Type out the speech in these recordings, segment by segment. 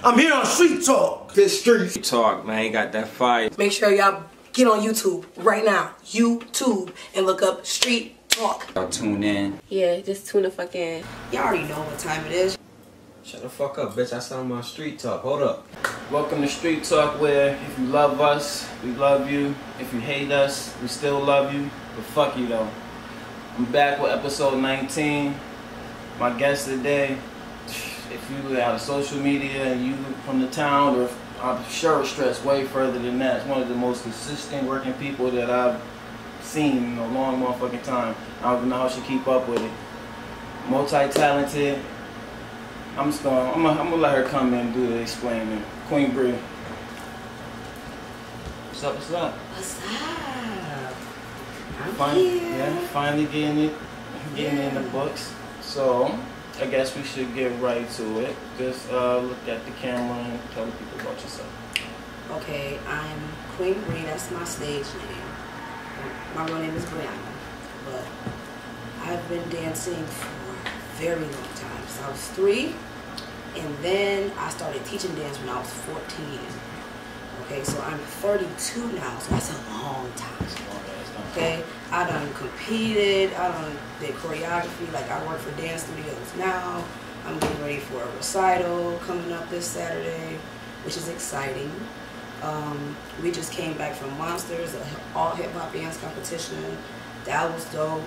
I'm here on Street Talk. This Street Talk, man. He got that fire. Make sure y'all get on YouTube right now. YouTube. And look up Street Talk. Y'all tune in. Yeah, just tune the fuck in. Y'all already know what time it is. Shut the fuck up, bitch. I said I'm on Street Talk. Hold up. Welcome to Street Talk, where if you love us, we love you. If you hate us, we still love you. But fuck you, though. I'm back with episode 19. My guest today, if you out of social media and you from the town, or I'm sure it stretched way further than that, it's one of the most consistent working people that I've seen in a long motherfucking time. I don't even know how she keep up with it. Multi-talented. I'm gonna let her come in and do the explaining. Queen Bri. What's up? What's up? What's up? Finally getting it in the books. So I guess we should get right to it. Just look at the camera and tell the people about yourself. Okay, I'm Queen Bri. That's my stage name. My real name is Brianna, but I've been dancing for a very long time. So I was 3, and then I started teaching dance when I was 14. Okay, so I'm 32 now, so that's a long time. Okay, I done competed, I done did choreography, like I work for dance studios now. I'm getting ready for a recital coming up this Saturday, which is exciting. We just came back from Monsters, an all hip hop dance competition. That was dope.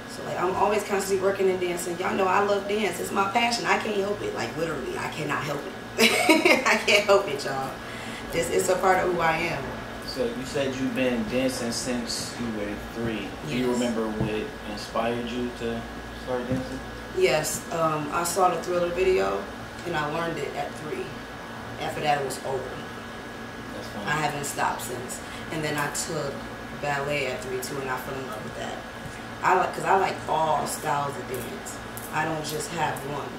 So like I'm always constantly working and dancing. Y'all know I love dance. It's my passion. I can't help it. Like literally, I cannot help it. I can't help it, y'all. It's a part of who I am. So you said you've been dancing since you were 3. Yes. Do you remember what inspired you to start dancing? Yes, I saw the Thriller video and I learned it at 3. After that, it was over. That's funny. I haven't stopped since. And then I took ballet at 3 too, and I fell in love with that. Because I like all styles of dance. I don't just have one.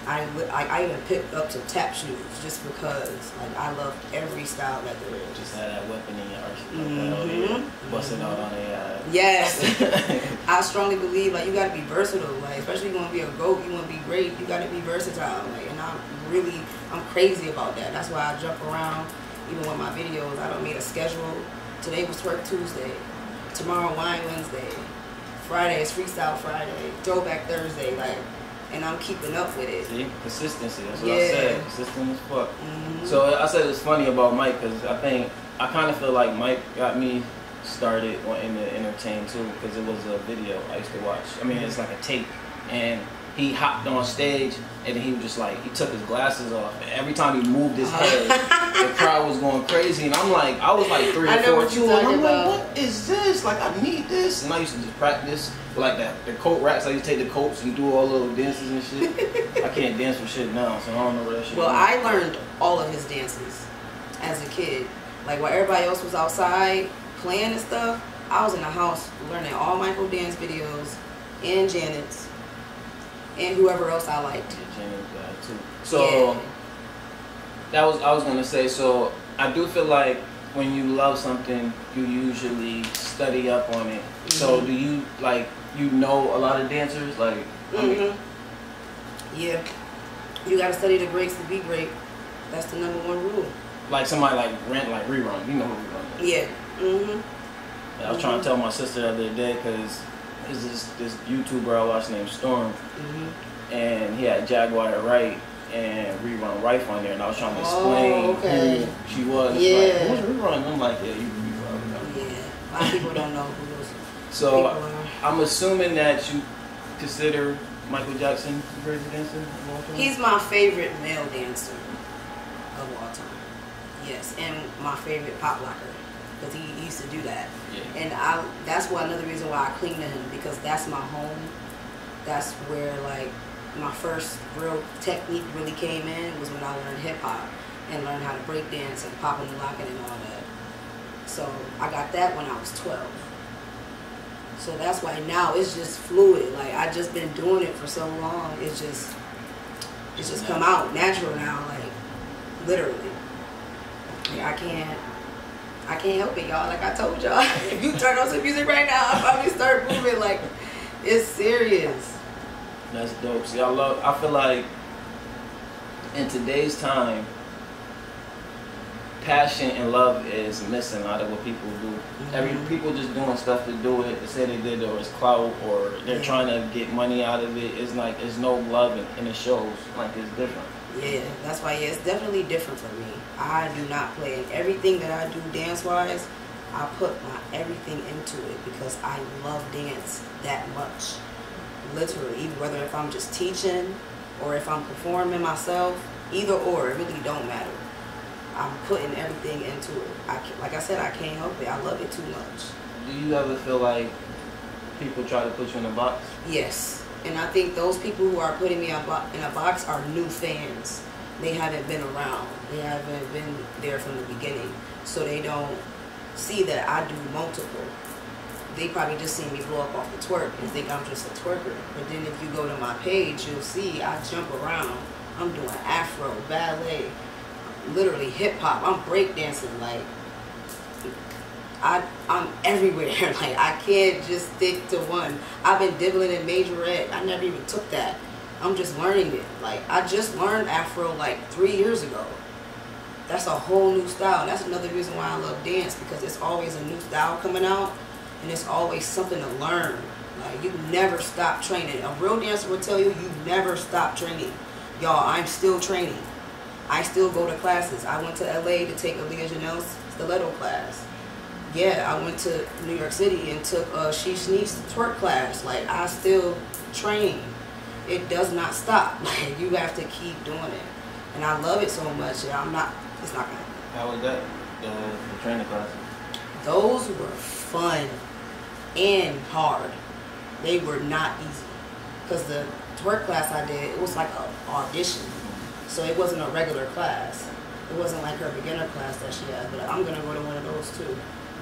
I even picked up some tap shoes just because like I love every style that there is. Just had that weapon in your arsenal. Busting out on a Yes. I strongly believe like you gotta be versatile, like especially if you wanna be a GOAT, you wanna be great, you gotta be versatile. Like, and I'm crazy about that. That's why I jump around even with my videos. I don't made a schedule. Today was Twerk Tuesday. Tomorrow Wine Wednesday. Friday is Freestyle Friday. Throwback Thursday, like, and I'm keeping up with it. See? Consistency, that's what I said. Consistent as fuck. So I said it's funny about Mike because I kind of feel like Mike got me started wanting to entertain too because it was a video I used to watch. I mean, it's like a tape. And he hopped on stage and he was just like, he took his glasses off. And every time he moved his head, the crowd was going crazy. And I'm like, I was like 3 or 4 too. And I'm like, what is this? Like, I need this. And I used to just practice with like the coat racks. I used to take the coats and do all little dances and shit. I can't dance for shit now, so I don't know where that shit is. Well, I learned all of his dances as a kid. Like, while everybody else was outside playing and stuff, I was in the house learning all Michael dance videos and Janet's. And whoever else I liked. Too. So I was gonna say, so I do feel like when you love something, you usually study up on it. So do you know a lot of dancers? Like yeah. You gotta study the greats to be great. That's the #1 rule. Like somebody like Rerun. You know who Rerun is. Yeah. I was trying to tell my sister the other day because there's this YouTuber I watched named Storm, and he had Jaguar Wright and Rerun Rife on there, and I was trying to explain who she was. Yeah. Like, who's Rerun? I'm like, yeah, you Rerun. Yeah. A lot of people don't know who those So people are. I'm assuming that you consider Michael Jackson the greatest dancer of all time? He's my favorite male dancer of all time. Yes, and my favorite pop locker. Because he used to do that. Yeah. And that's another reason why I cling to him, because that's my home. That's where like my first real technique really came in, was when I learned hip hop and learned how to break dance and popping and locking and all that. So I got that when I was 12. So that's why now it's just fluid. Like I just been doing it for so long. It's just come out natural now, like literally. Like I can't help it, y'all. Like I told y'all, if you turn on some music right now, I'll probably start moving. Like, it's serious. That's dope. See, I feel like in today's time, passion and love is missing out of what people do. People just doing stuff to do it, to say they did it, or it's clout, or they're trying to get money out of it. It's like there's no love and it shows. Like it's different. Yeah, that's why it's definitely different for me. I do not play everything that I do dance wise. I put my everything into it because I love dance that much. Literally, even whether if I'm just teaching or if I'm performing myself, either or, it really don't matter. I'm putting everything into it. Like I said, I can't help it. I love it too much. Do you ever feel like people try to put you in a box? Yes. And I think those people who are putting me in a box are new fans. They haven't been around. They haven't been there from the beginning. So they don't see that I do multiple. They probably just see me blow up off the twerk and think I'm just a twerker. But then if you go to my page, you'll see I jump around. I'm doing Afro, ballet, literally hip hop. I'm breakdancing. Like I'm everywhere. Like I can't just stick to one. I've been dibbling in majorette. I never even took that. I'm just learning it. Like I just learned Afro like 3 years ago. That's a whole new style. And that's another reason why I love dance, because it's always a new style coming out and it's always something to learn. Like you never stop training. A real dancer will tell you, you never stop training. Y'all, I'm still training. I still go to classes. I went to LA to take Aaliyah Janelle's stiletto class. Yeah, I went to New York City and took She Sneaks twerk class. Like I still train. It does not stop. Like you have to keep doing it. And I love it so much. It's not gonna. How was that? The training classes? Those were fun and hard. They were not easy. Because the twerk class I did, it was like an audition. So it wasn't a regular class. It wasn't like her beginner class that she had. But I'm going to go to one of those too.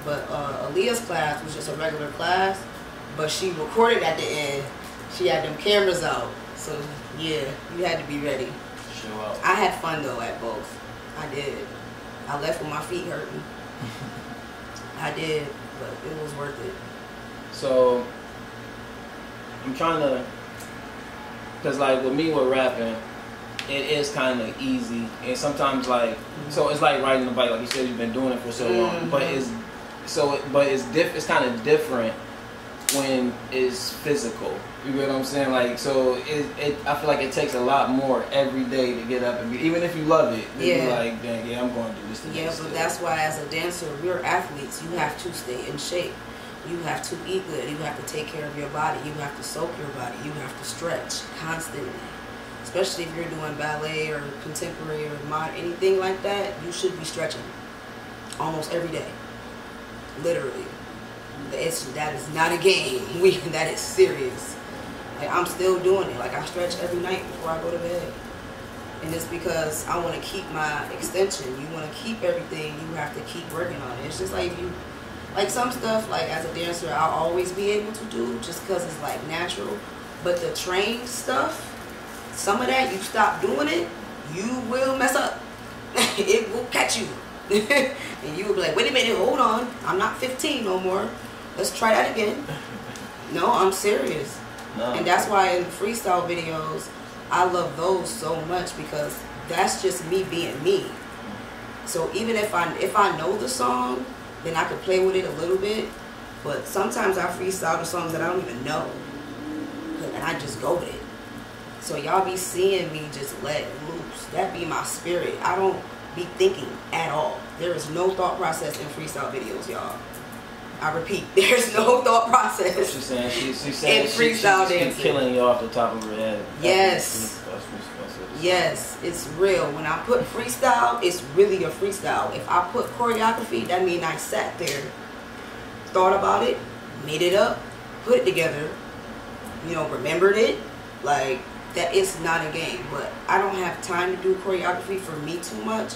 But Aaliyah's class was just a regular class. But she recorded at the end. She had them cameras out. So yeah, you had to be ready. Show out. I had fun though at both. I did. I left with my feet hurting. I did, but it was worth it. So I'm trying to, cause like with me with rapping, it is kind of easy, and sometimes like, so it's like riding a bike. Like you said, you've been doing it for so long, but it's kind of different when it's physical. You get what I'm saying? Like, so I feel like it takes a lot more every day to get up and be, even if you love it, be like, dang, yeah, I'm going to do this today. Yeah, but that's why as a dancer, we're athletes. You have to stay in shape. You have to eat good. You have to take care of your body. You have to soak your body. You have to stretch constantly. Especially if you're doing ballet or contemporary or modern, anything like that, you should be stretching almost every day. Literally. That is not a game. That is serious. Like I'm still doing it. Like I stretch every night before I go to bed. And it's because I want to keep my extension. You want to keep everything, you have to keep working on it. It's just like like some stuff, like as a dancer, I'll always be able to do just because it's like natural. But the trained stuff, some of that, you stop doing it, you will mess up. It will catch you. And you will be like, wait a minute, hold on. I'm not 15 no more. Let's try that again. No, I'm serious. No. And that's why in freestyle videos, I love those so much, because that's just me being me. So even if I know the song, then I can play with it a little bit. But sometimes I freestyle the songs that I don't even know, and I just go with it. So y'all be seeing me just let loose. That be my spirit. I don't be thinking at all. There is no thought process in freestyle videos, y'all. I repeat, there's no thought process. She's saying she's saying she's killing you off the top of her head. Yes. Yes, it's real. When I put freestyle, it's really a freestyle. If I put choreography, that means I sat there, thought about it, made it up, put it together, remembered it. Like, that is not a game. But I don't have time to do choreography for me too much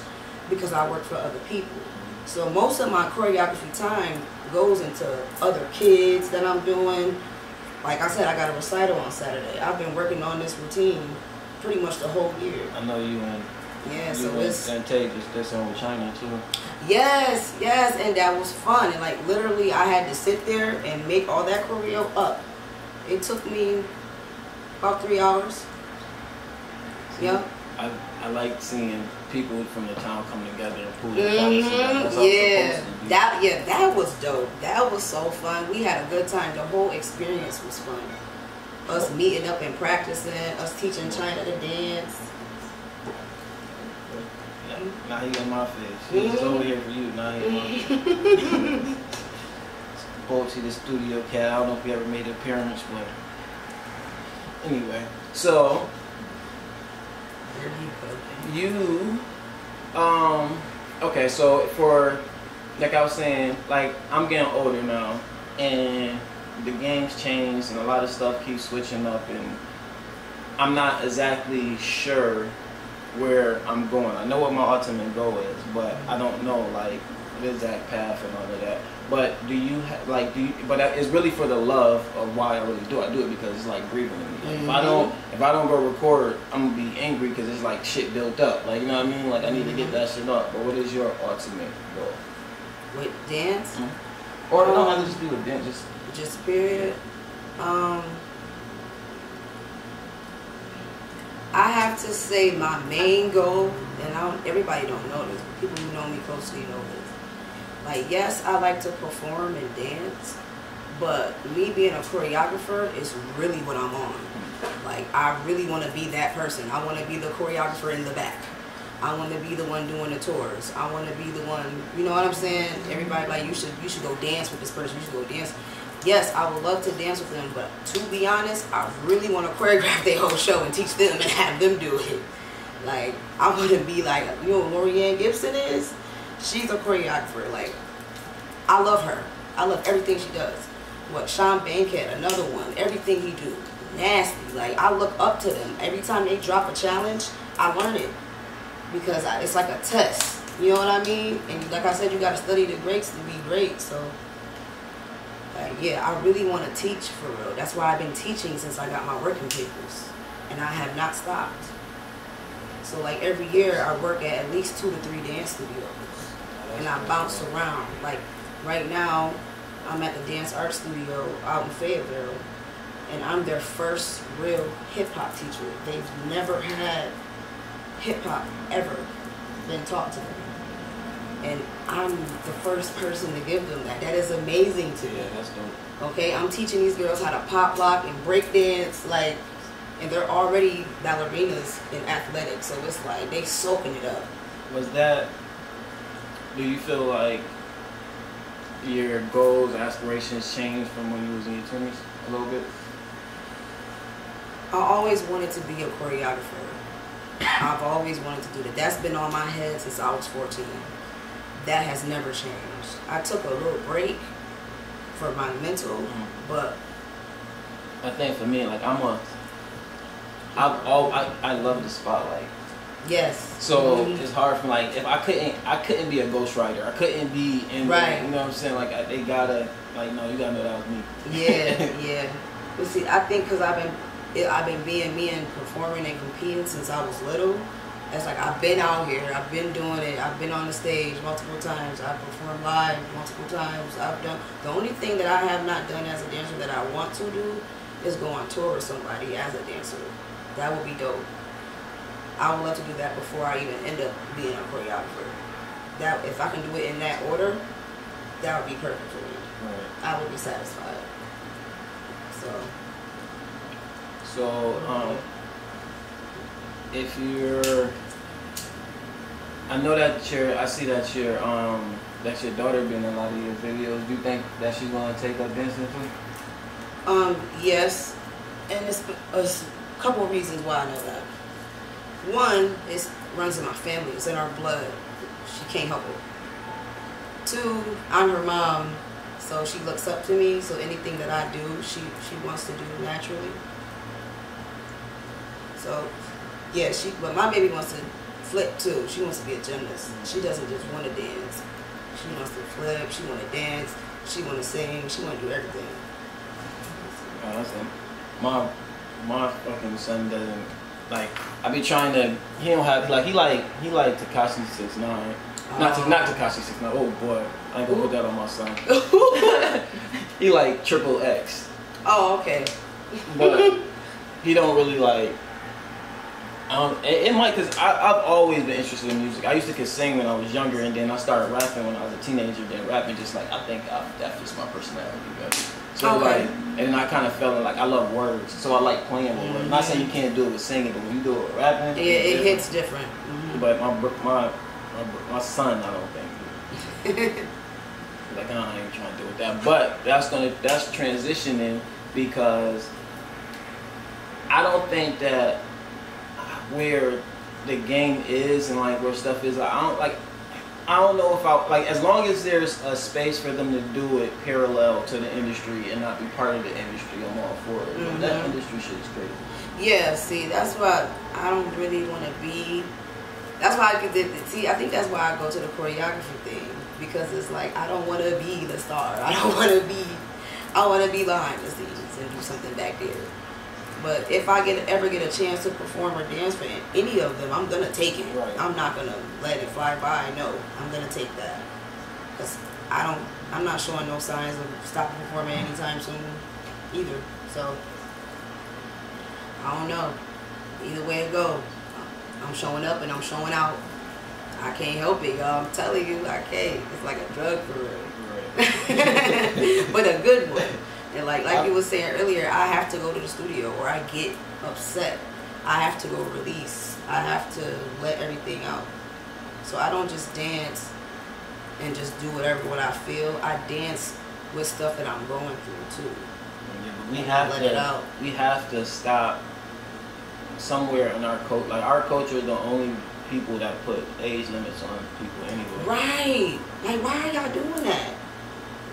because I work for other people. So most of my choreography time goes into other kids that I'm doing. Like I said, I got a recital on Saturday. I've been working on this routine pretty much the whole year. I know you and Contagious this one with China too. Yes, and that was fun. And like literally I had to sit there and make all that choreo up. It took me about 3 hours. See, Yeah. I I like seeing people from the town come together and pull the policy. That was dope. That was so fun. We had a good time. The whole experience was fun. Us meeting up and practicing, us teaching China to dance. Yeah, now he in my face. He's over here for you. Now he in my face. Poetry, the studio cat. I don't know if he ever made an appearance, but anyway. So you, okay. So for, like I was saying, like I'm getting older now, and the game's changed, and a lot of stuff keeps switching up, and I'm not exactly sure where I'm going. I know what my ultimate goal is, but I don't know like the exact path and all of that. But do you but it's really for the love of why I really do. I do it because it's like breathing in me. Like, if I don't go record, I'm gonna be angry because it's like shit built up. Like, you know what I mean? Like I need to get that shit up. But what is your ultimate goal? With dance? Or it don't have to just be with dance. Just period. I have to say my main goal, and everybody don't know this, but people who know me closely know this. Like, yes, I like to perform and dance, but me being a choreographer is really what I'm on. Like, I really want to be that person. I want to be the choreographer in the back. I want to be the one doing the tours. I want to be the one, you know what I'm saying? Everybody like, you should go dance with this person. You should go dance. Yes, I would love to dance with them, but to be honest, I really want to choreograph their whole show and teach them and have them do it. Like, I want to be like, you know what Lorianne Gibson is? She's a choreographer. Like, I love her. I love everything she does. What, Sean Bankhead, another one. Everything he do, nasty. Like, I look up to them. Every time they drop a challenge, I learn it. Because it's like a test. You know what I mean? And like I said, you got to study the greats to be great. So, yeah, I really want to teach for real. That's why I've been teaching since I got my working papers. And I have not stopped. So, like, every year I work at least 2 to 3 dance studios. And I bounce around. Like, right now, I'm at the Dance Art Studio out in Fayetteville. And I'm their first real hip-hop teacher. They've never had hip-hop ever been taught to them. And I'm the first person to give them that. That is amazing to me. Yeah, that's dope. Okay, I'm teaching these girls how to pop lock and break dance, like, and they're already ballerinas in athletics, so it's like they soaking it up. Do you feel like your goals, aspirations changed from when you was in your 20s a little bit? I always wanted to be a choreographer. I've always wanted to do that. That's been on my head since I was 14. That has never changed. I took a little break for my mental, but I think for me, like I love the spotlight. Yes. So it's hard for like if I couldn't be a ghostwriter. I couldn't be in right. You know what I'm saying? Like they gotta no, you gotta know that was me. Yeah. But see, I think because I've been being me and performing and competing since I was little. It's like I've been out here, I've been doing it, I've been on the stage multiple times, I've performed live multiple times. The only thing that I have not done as a dancer that I want to do is go on tour with somebody as a dancer. That would be dope. I would love to do that before I even end up being a choreographer. That if I can do it in that order, that would be perfect for me. Right. I would be satisfied. So if you're, I know that I see that your daughter been in a lot of your videos. Do you think that she's gonna take up dancing too? Yes, and it's a couple of reasons why I know that. One, it runs in my family. It's in our blood. She can't help it. Two, I'm her mom, so she looks up to me. So anything that I do, she wants to do naturally. So. Yeah, but my baby wants to flip too. She wants to be a gymnast. She doesn't just want to dance. She wants to flip. She want to dance. She want to sing. She want to do everything. My fucking son doesn't like. I be trying to. He don't have like he like Tekashi 6ix9ine. Not Tekashi 6ix9ine. Oh boy, I ain't gonna put that on my son. He like XXX. Oh okay. But he don't really like. It might, cause I've always been interested in music. I used to sing when I was younger, and then I started rapping when I was a teenager. Then rapping just like I think that fits my personality better. So okay. like, and then I kind of felt like I love words, so I like playing with words. Not saying you can't do it with singing, but when you do it with rapping, it hits different. But my son, I don't think. Like I ain't trying to do with that, but that's transitioning because I don't think that where the game is and like where stuff is, I don't know if I like, as long as there's a space for them to do it parallel to the industry and not be part of the industry, I'm all for it. But that industry shit is crazy. Yeah, see, that's why I don't really want to be. That's why I think that's why I go to the choreography thing, because it's like I don't want to be the star. I want to be behind the scenes and do something back there. But if I ever get a chance to perform or dance for any of them, I'm gonna take it. Right. I'm not gonna let it fly by. No, I'm gonna take that, because I'm not showing no signs of stopping performing anytime soon either. So I don't know. Either way it go, I'm showing up and I'm showing out. I can't help it, y'all. I'm telling you, I can't. It's like a drug for real. Right. But a good one. And like you was saying earlier, I have to go to the studio or I get upset. I have to go release. I have to let everything out. So I don't just dance and just do what I feel. I dance with stuff that I'm going through too. Yeah, but we have to stop somewhere in our culture. Like our culture is the only people that put age limits on people anyway. Right. Like why are y'all doing that?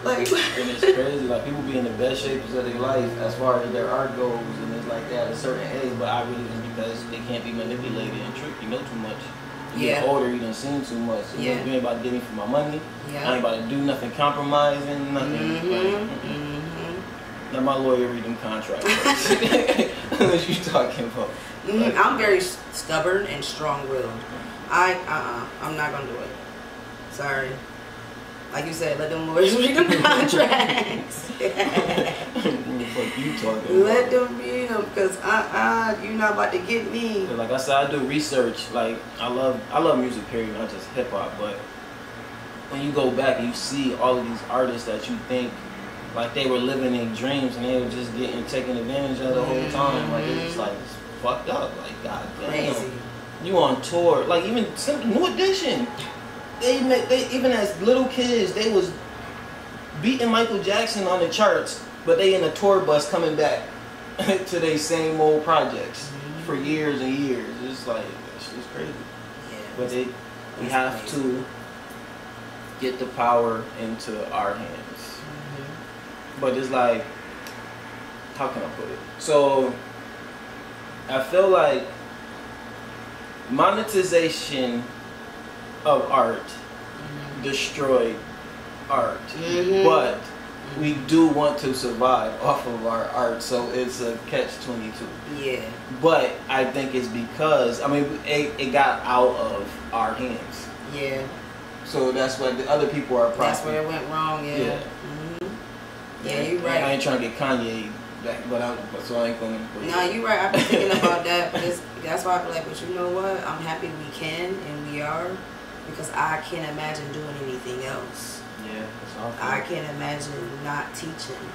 Like, and it's crazy. Like people be in the best shapes of their life as far as their art goes, and it's like that at a certain age. But I really think because they can't be manipulated and tricked. You know too much. You get older, you done seen too much. So you ain't about to get me for my money. I ain't about to do nothing compromising, nothing. Let my lawyer read them contracts. What you talking about? I'm very stubborn and strong-willed. I'm not gonna do it. Sorry. Like you said, let them lawyers read them contracts. What the fuck you talking about? Let them read them, because you're not about to get me. Like I said, I do research. Like I love music, period, not just hip hop. But when you go back and you see all of these artists that you think like they were living in dreams and they were just getting taken advantage of the whole time, like it's just like it's fucked up. Like god damn, crazy. You on tour? Like even New Edition. They even as little kids, they was beating Michael Jackson on the charts, but they in a tour bus coming back to their same old projects for years and years. It's like it's crazy. Yeah, but we have to get the power into our hands. But it's like, how can I put it? So I feel like monetization of art destroyed art, but we do want to survive off of our art, so it's a catch-22. Yeah. But I think it's because it got out of our hands. Yeah. So that's what the other people are profiting. That's where it went wrong. Yeah. Yeah, you're right. I ain't trying to get Kanye back, so I ain't gonna. No, you're right. I've been thinking about that, but that's why I feel like, but you know what? I'm happy we can and we are, because I can't imagine doing anything else. Yeah, that's awful. I can't imagine not teaching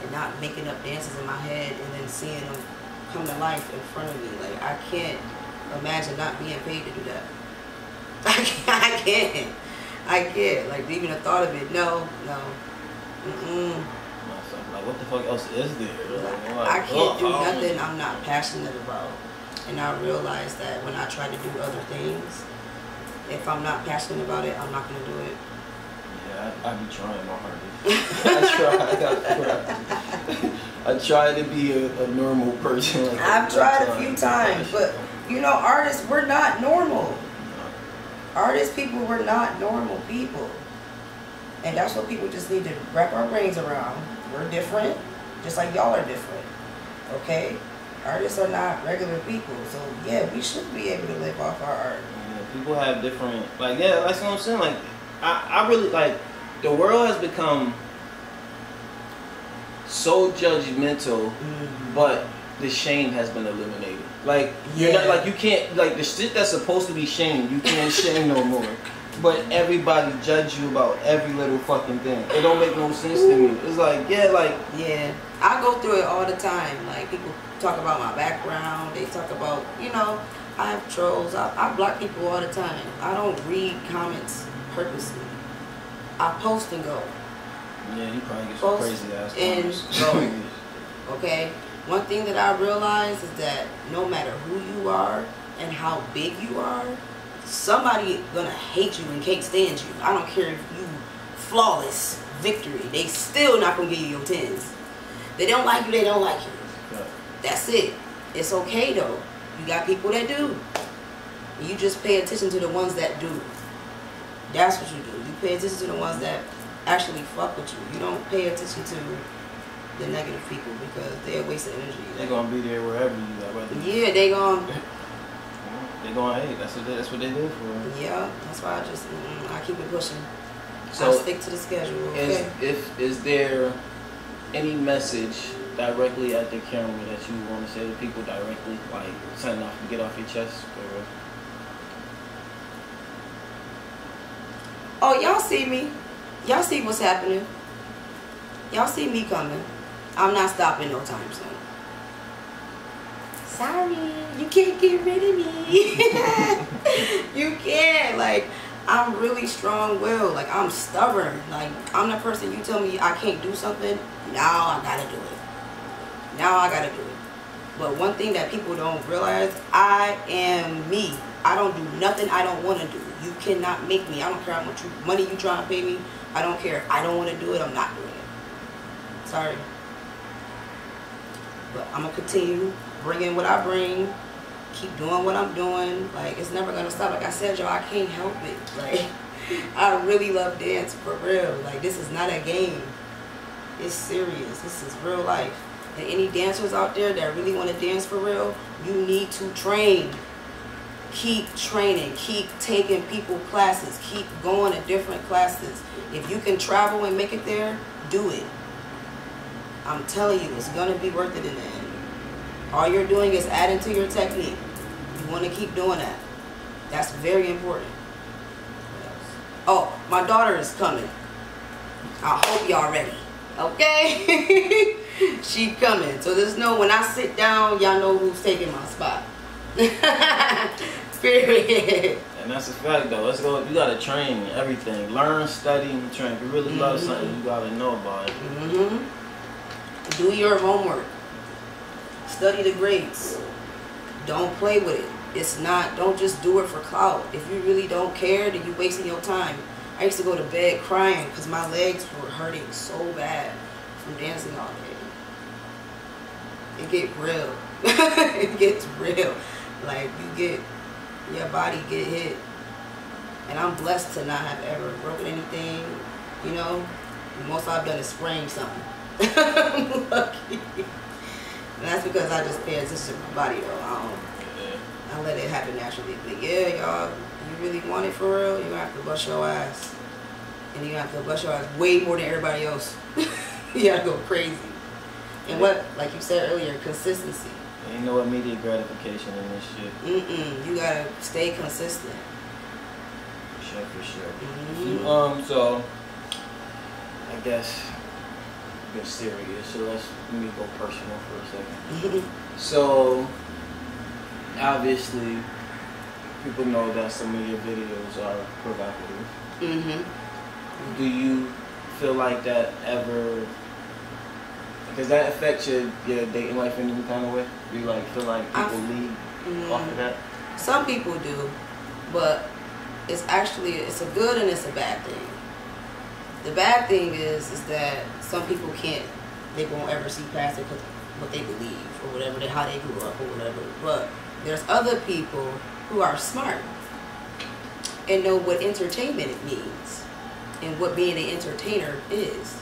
and not making up dances in my head and then seeing them come to life in front of me. Like I can't imagine not being paid to do that. I can't. Like even the thought of it. No. Like what the fuck else is there? Like, I can't do nothing I'm not passionate about. And I realize that when I try to do other things, if I'm not passionate about it, I'm not gonna do it. Yeah, I be trying my hardest. I try to be a normal person. Like I've tried a few times, but you know, artists, we're not normal. Artists, people, we're not normal people. And that's what people just need to wrap our brains around. We're different, just like y'all are different. Okay? Artists are not regular people. So, yeah, we should be able to live off our art. Yeah, people have different, like, yeah, that's what I'm saying. Like, I really, like, the world has become so judgmental, but the shame has been eliminated. Like you're not like you can't like the shit that's supposed to be shamed. You can't shame no more. But everybody judge you about every little fucking thing. It don't make no sense to me. It's like I go through it all the time. Like people talk about my background. They talk about I have trolls. I block people all the time. I don't read comments purposely. I post and go. Yeah, you probably get some crazy ass comments. And go. Okay. One thing that I realize is that no matter who you are and how big you are, somebody gonna hate you and can't stand you. I don't care if you flawless victory. They still not gonna give you your 10s. They don't like you, they don't like you. Yeah. That's it. It's okay though. You got people that do. You just pay attention to the ones that do. That's what you do. You pay attention to the ones that actually fuck with you. You don't pay attention to the negative people because they're a waste of energy. They're gonna be there wherever you are. Yeah, they gonna hate. That's what they do for. Yeah, that's why I keep it pushing. So I stick to the schedule. Okay? Is there any message directly at the camera that you want to say to people directly, like something off to get off your chest? Oh, y'all see me. Y'all see what's happening. Y'all see me coming. I'm not stopping no time soon. Sorry, you can't get rid of me. You can't. Like, I'm really strong-willed. Like, I'm stubborn. Like, I'm the person you tell me I can't do something, now I gotta do it. Now I gotta do it. But one thing that people don't realize, I am me. I don't do nothing I don't want to do. You cannot make me. I don't care how much money you trying to pay me. I don't care. If I don't want to do it, I'm not doing it. Sorry. But I'm going to continue bringing what I bring. Keep doing what I'm doing. Like, it's never going to stop. Like I said, y'all, I can't help it. Like, I really love dance for real. Like, this is not a game. It's serious. This is real life. And any dancers out there that really want to dance for real, you need to train. Keep training. Keep taking people classes. Keep going to different classes. If you can travel and make it there, do it. I'm telling you, it's going to be worth it in the end. All you're doing is adding to your technique. You want to keep doing that. That's very important. Oh, my daughter is coming. I hope y'all ready. Okay? She coming. So there's no, when I sit down, y'all know who's taking my spot. Period. And that's a fact though. Let's go. You gotta train everything. Learn, study, and train. If you really love something, you gotta know about it. Do your homework. Study the grades. Don't play with it. It's not, don't just do it for clout. If you really don't care, then you're wasting your time. I used to go to bed crying because my legs were hurting so bad from dancing all day. It get real. It gets real. Like, your body get hit. And I'm blessed to not have ever broken anything, you know. The most I've done is sprain something. I'm lucky. And that's because I just pay attention to my body though. I let it happen naturally. But yeah, y'all, you really want it for real, you're gonna have to bust your ass. And you're gonna have to bust your ass way more than everybody else. You gotta go crazy. And what, like you said earlier, consistency. Ain't no immediate gratification in this shit. You gotta stay consistent. For sure. So I guess a bit serious. So let me go personal for a second. So obviously, people know that some of your videos are provocative. Do you feel like that ever? Does that affect your dating life in any kind of way? Do you like feel like people lead off of that? Some people do, but it's a good and it's a bad thing. The bad thing is that some people they won't ever see past it because what they believe or whatever, how they grew up or whatever. But there's other people who are smart and know what entertainment means and what being an entertainer is.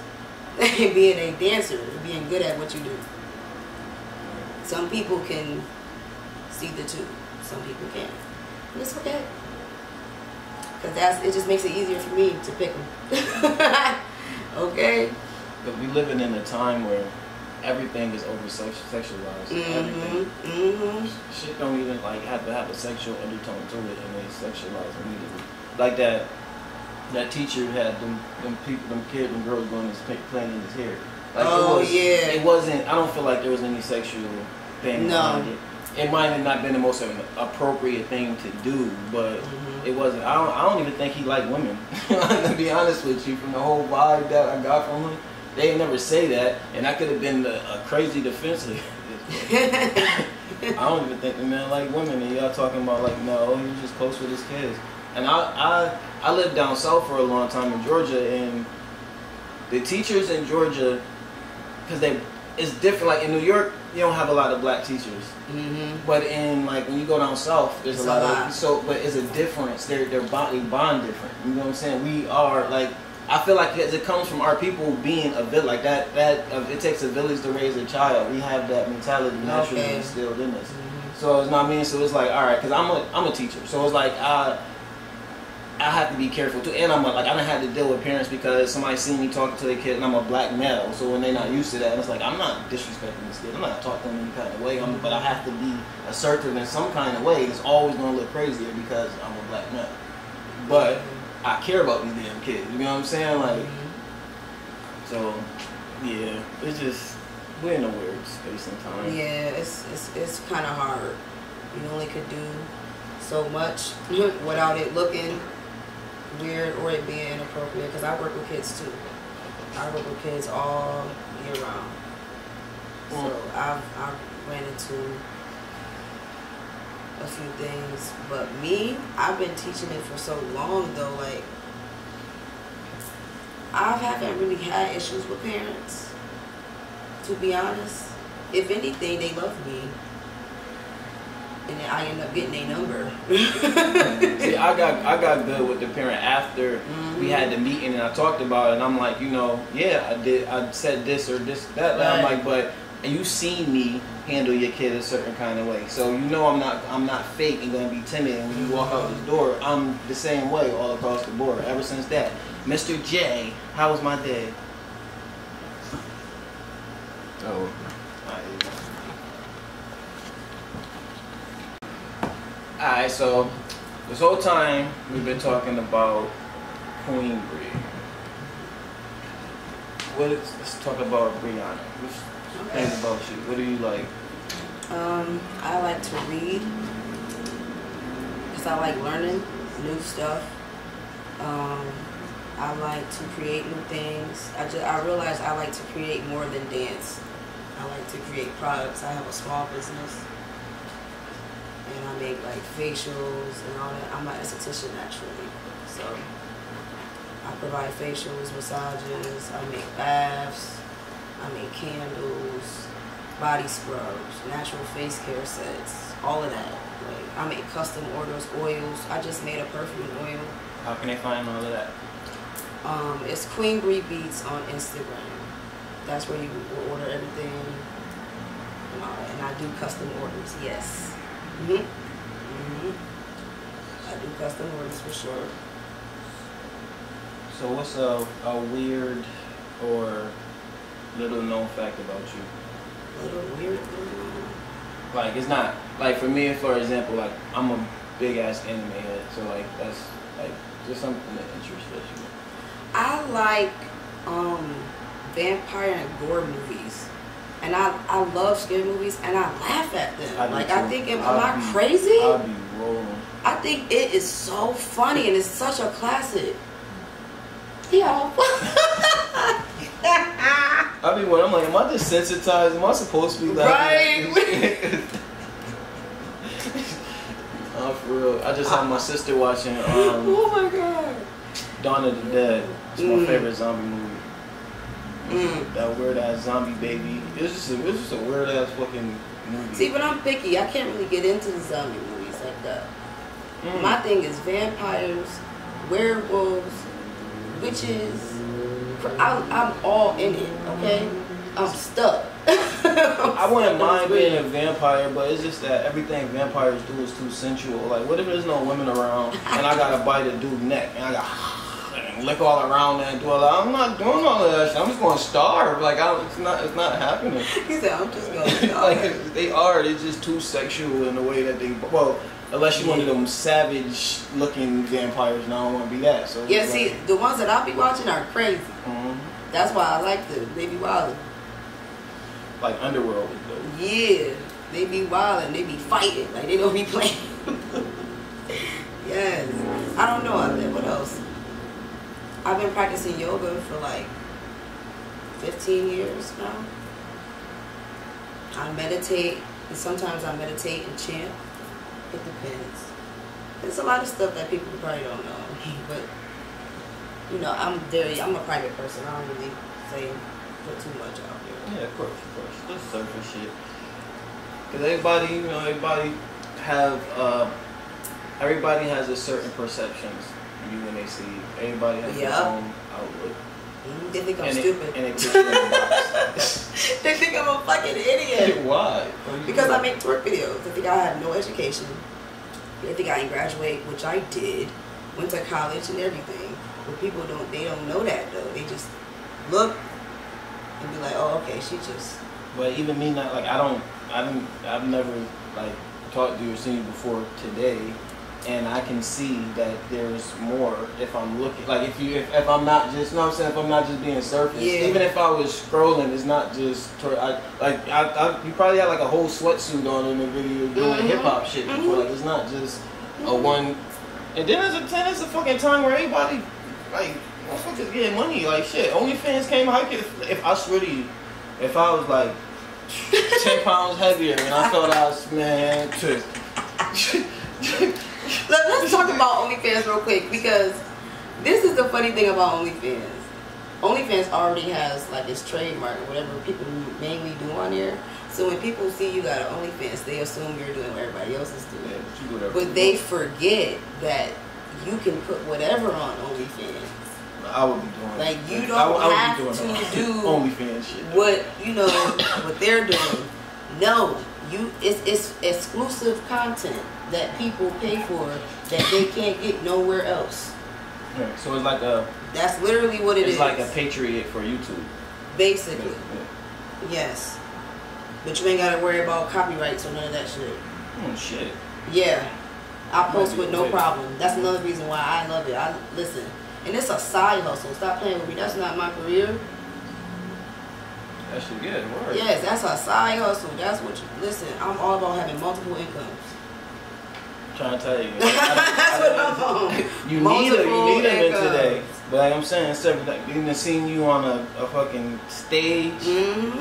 And being a dancer, being good at what you do. Some people can see the two. Some people can't. And it's okay. Because it just makes it easier for me to pick them. Okay? But we living in a time where everything is over sexualized. Everything. Shit don't even like have to have a sexual undertone to it, and they sexualize immediately. Like that teacher had them people, them kids, them girls going and playing in his hair. Like it wasn't. I don't feel like there was any sexual thing behind it. It might have not been the most appropriate thing to do, but it wasn't. I don't even think he liked women. To be honest with you, from the whole vibe that I got from him, they never say that, and I could have been a crazy defensive. I don't even think the man liked women, and y'all talking about like, no, he was just close with his kids. And I lived down south for a long time in Georgia, and the teachers in Georgia, because it's different. Like in New York, you don't have a lot of black teachers, but in like when you go down south, there's a lot of but it's a difference. They bond different. You know what I'm saying? We are like, I feel like it comes from our people being a village like that. It takes a village to raise a child. We have that mentality naturally instilled in us. So it's not me. So it's like, all right, because I'm a teacher. So it's like I have to be careful too, and I don't have to deal with parents because somebody seen me talking to their kid, and I'm a black male. So when they're not used to that, it's like I'm not disrespecting this kid. I'm not talking to them any kind of way. But I have to be assertive in some kind of way. It's always gonna look crazier because I'm a black male. But I care about these damn kids. You know what I'm saying? Like, so yeah, it's just we're in a weird space and time. Yeah, it's kind of hard. You only could do so much without it looking weird or it being inappropriate, because I work with kids too. I work with kids all year round. So I've ran into a few things, but me, I've been teaching it for so long though, like I haven't really had issues with parents, to be honest. If anything, they love me. And then I end up getting a number. See, I got good with the parent after we had the meeting and I talked about it, and I'm like, you know, yeah, I did. I said this or this, that. Right. I'm like, but you seen me handle your kid a certain kind of way, so you know I'm not fake and gonna be timid. And when you walk out the door, I'm the same way all across the board. Ever since that, Mr. J, how was my day? Oh. Alright, so this whole time we've been talking about Queen Bri. Let's talk about Brianna. What's things about you? What do you like? I like to read because I like learning new stuff. I like to create new things. I realize I like to create more than dance. I like to create products. I have a small business. And I make like facials and all that. I'm an esthetician naturally, so I provide facials, massages, I make baths, I make candles, body scrubs, natural face care sets, all of that. Like I make custom orders, oils. I just made a perfume oil. How can they find all of that? It's Queen Bri Beats on Instagram. That's where you will order everything and all that. And I do custom orders, yes. I do custom orders for sure. So what's a weird or little known fact about you? Little weird? Like it's not, like for me, for example, like I'm a big ass anime head, so like that's like just something that interests you. I like vampire and gore movies. And I love scary movies, and I laugh at them. I think, am I crazy? I'll be rolling. I think it is so funny, and it's such a classic. Yeah. I mean, when I'm like, am I desensitized? Am I supposed to be laughing? Right. Oh, for real. I just had my sister watching. Oh my god. Dawn of the Dead. It's my favorite zombie movie. That weird ass zombie baby. It was just a weird ass fucking movie. See, but I'm picky. I can't really get into the zombie movies like that. My thing is vampires, werewolves, witches. I'm all in it. Okay, I'm stuck. I wouldn't mind being a vampire, but it's just that everything vampires do is too sensual. Like, what if there's no women around and I gotta bite a dude's neck and I got and lick all around and do all that. I'm not doing all of that shit. I'm just going to starve. Like, it's not happening. He said, I'm just going to starve. Like, they're just too sexual in the way that they, well, unless you one of them savage looking vampires, and I don't want to be that. So yeah, see, the ones that I'll be watching are crazy. Mm-hmm. That's why I like them. They be wildin'. Like Underworld was dope. Yeah, they be wildin'. They be fighting. Like, they don't be playing. Yes. I don't know. What else? I've been practicing yoga for like 15 years now. I meditate, and sometimes I meditate and chant. It depends. There's a lot of stuff that people probably don't know, but you know, I'm a private person. I don't really put too much out there. Yeah, of course. Just surface shit. Cause everybody has a certain perceptions of you when they see you. Everybody has their own outlook. They think I'm stupid. And they put you in the box. They think I'm a fucking idiot. Why? Because I make twerk videos. They think I have no education. They think I didn't graduate, which I did. Went to college and everything. But people don't know that though. They just look and be like, oh, okay, she just. But even me, not like I've never like talked to you or seen you before today, and I can see that there's more if I'm looking. Like if I'm not just, you know what I'm saying, if I'm not just being surface. Yeah. Even if I was scrolling, it's not just. You probably had like a whole sweatsuit on in the video doing hip hop shit before. Like it's not just a one. And then there's a fucking time where everybody like motherfuckers getting money. Like shit, OnlyFans came out. If I swear to you, if I was like 10 pounds heavier and I thought I was, man, Let's talk about OnlyFans real quick, because this is the funny thing about OnlyFans. OnlyFans already has like its trademark or whatever people mainly do on there. So when people see you got an OnlyFans, they assume you're doing what everybody else is doing. Yeah, but they forget that you can put whatever on OnlyFans. I would be doing like you don't have to do OnlyFans shit. What you know what they're doing. No, it's exclusive content that people pay for that they can't get nowhere else. Yeah, so it's like that's literally what it is. It's like a Patriot for YouTube. Basically. Yeah. Yes. But you ain't gotta worry about copyrights or none of that shit. Oh shit. Yeah. I post with no problem. That's another reason why I love it. Listen. And it's a side hustle. Stop playing with me. That's not my career. That shit good. Word. Yes, that's a side hustle. That's what you listen. I'm all about having multiple incomes. I'm trying to tell you. That's what I'm on. You need them in today. But like I'm saying, instead of like, even seeing you on a fucking stage,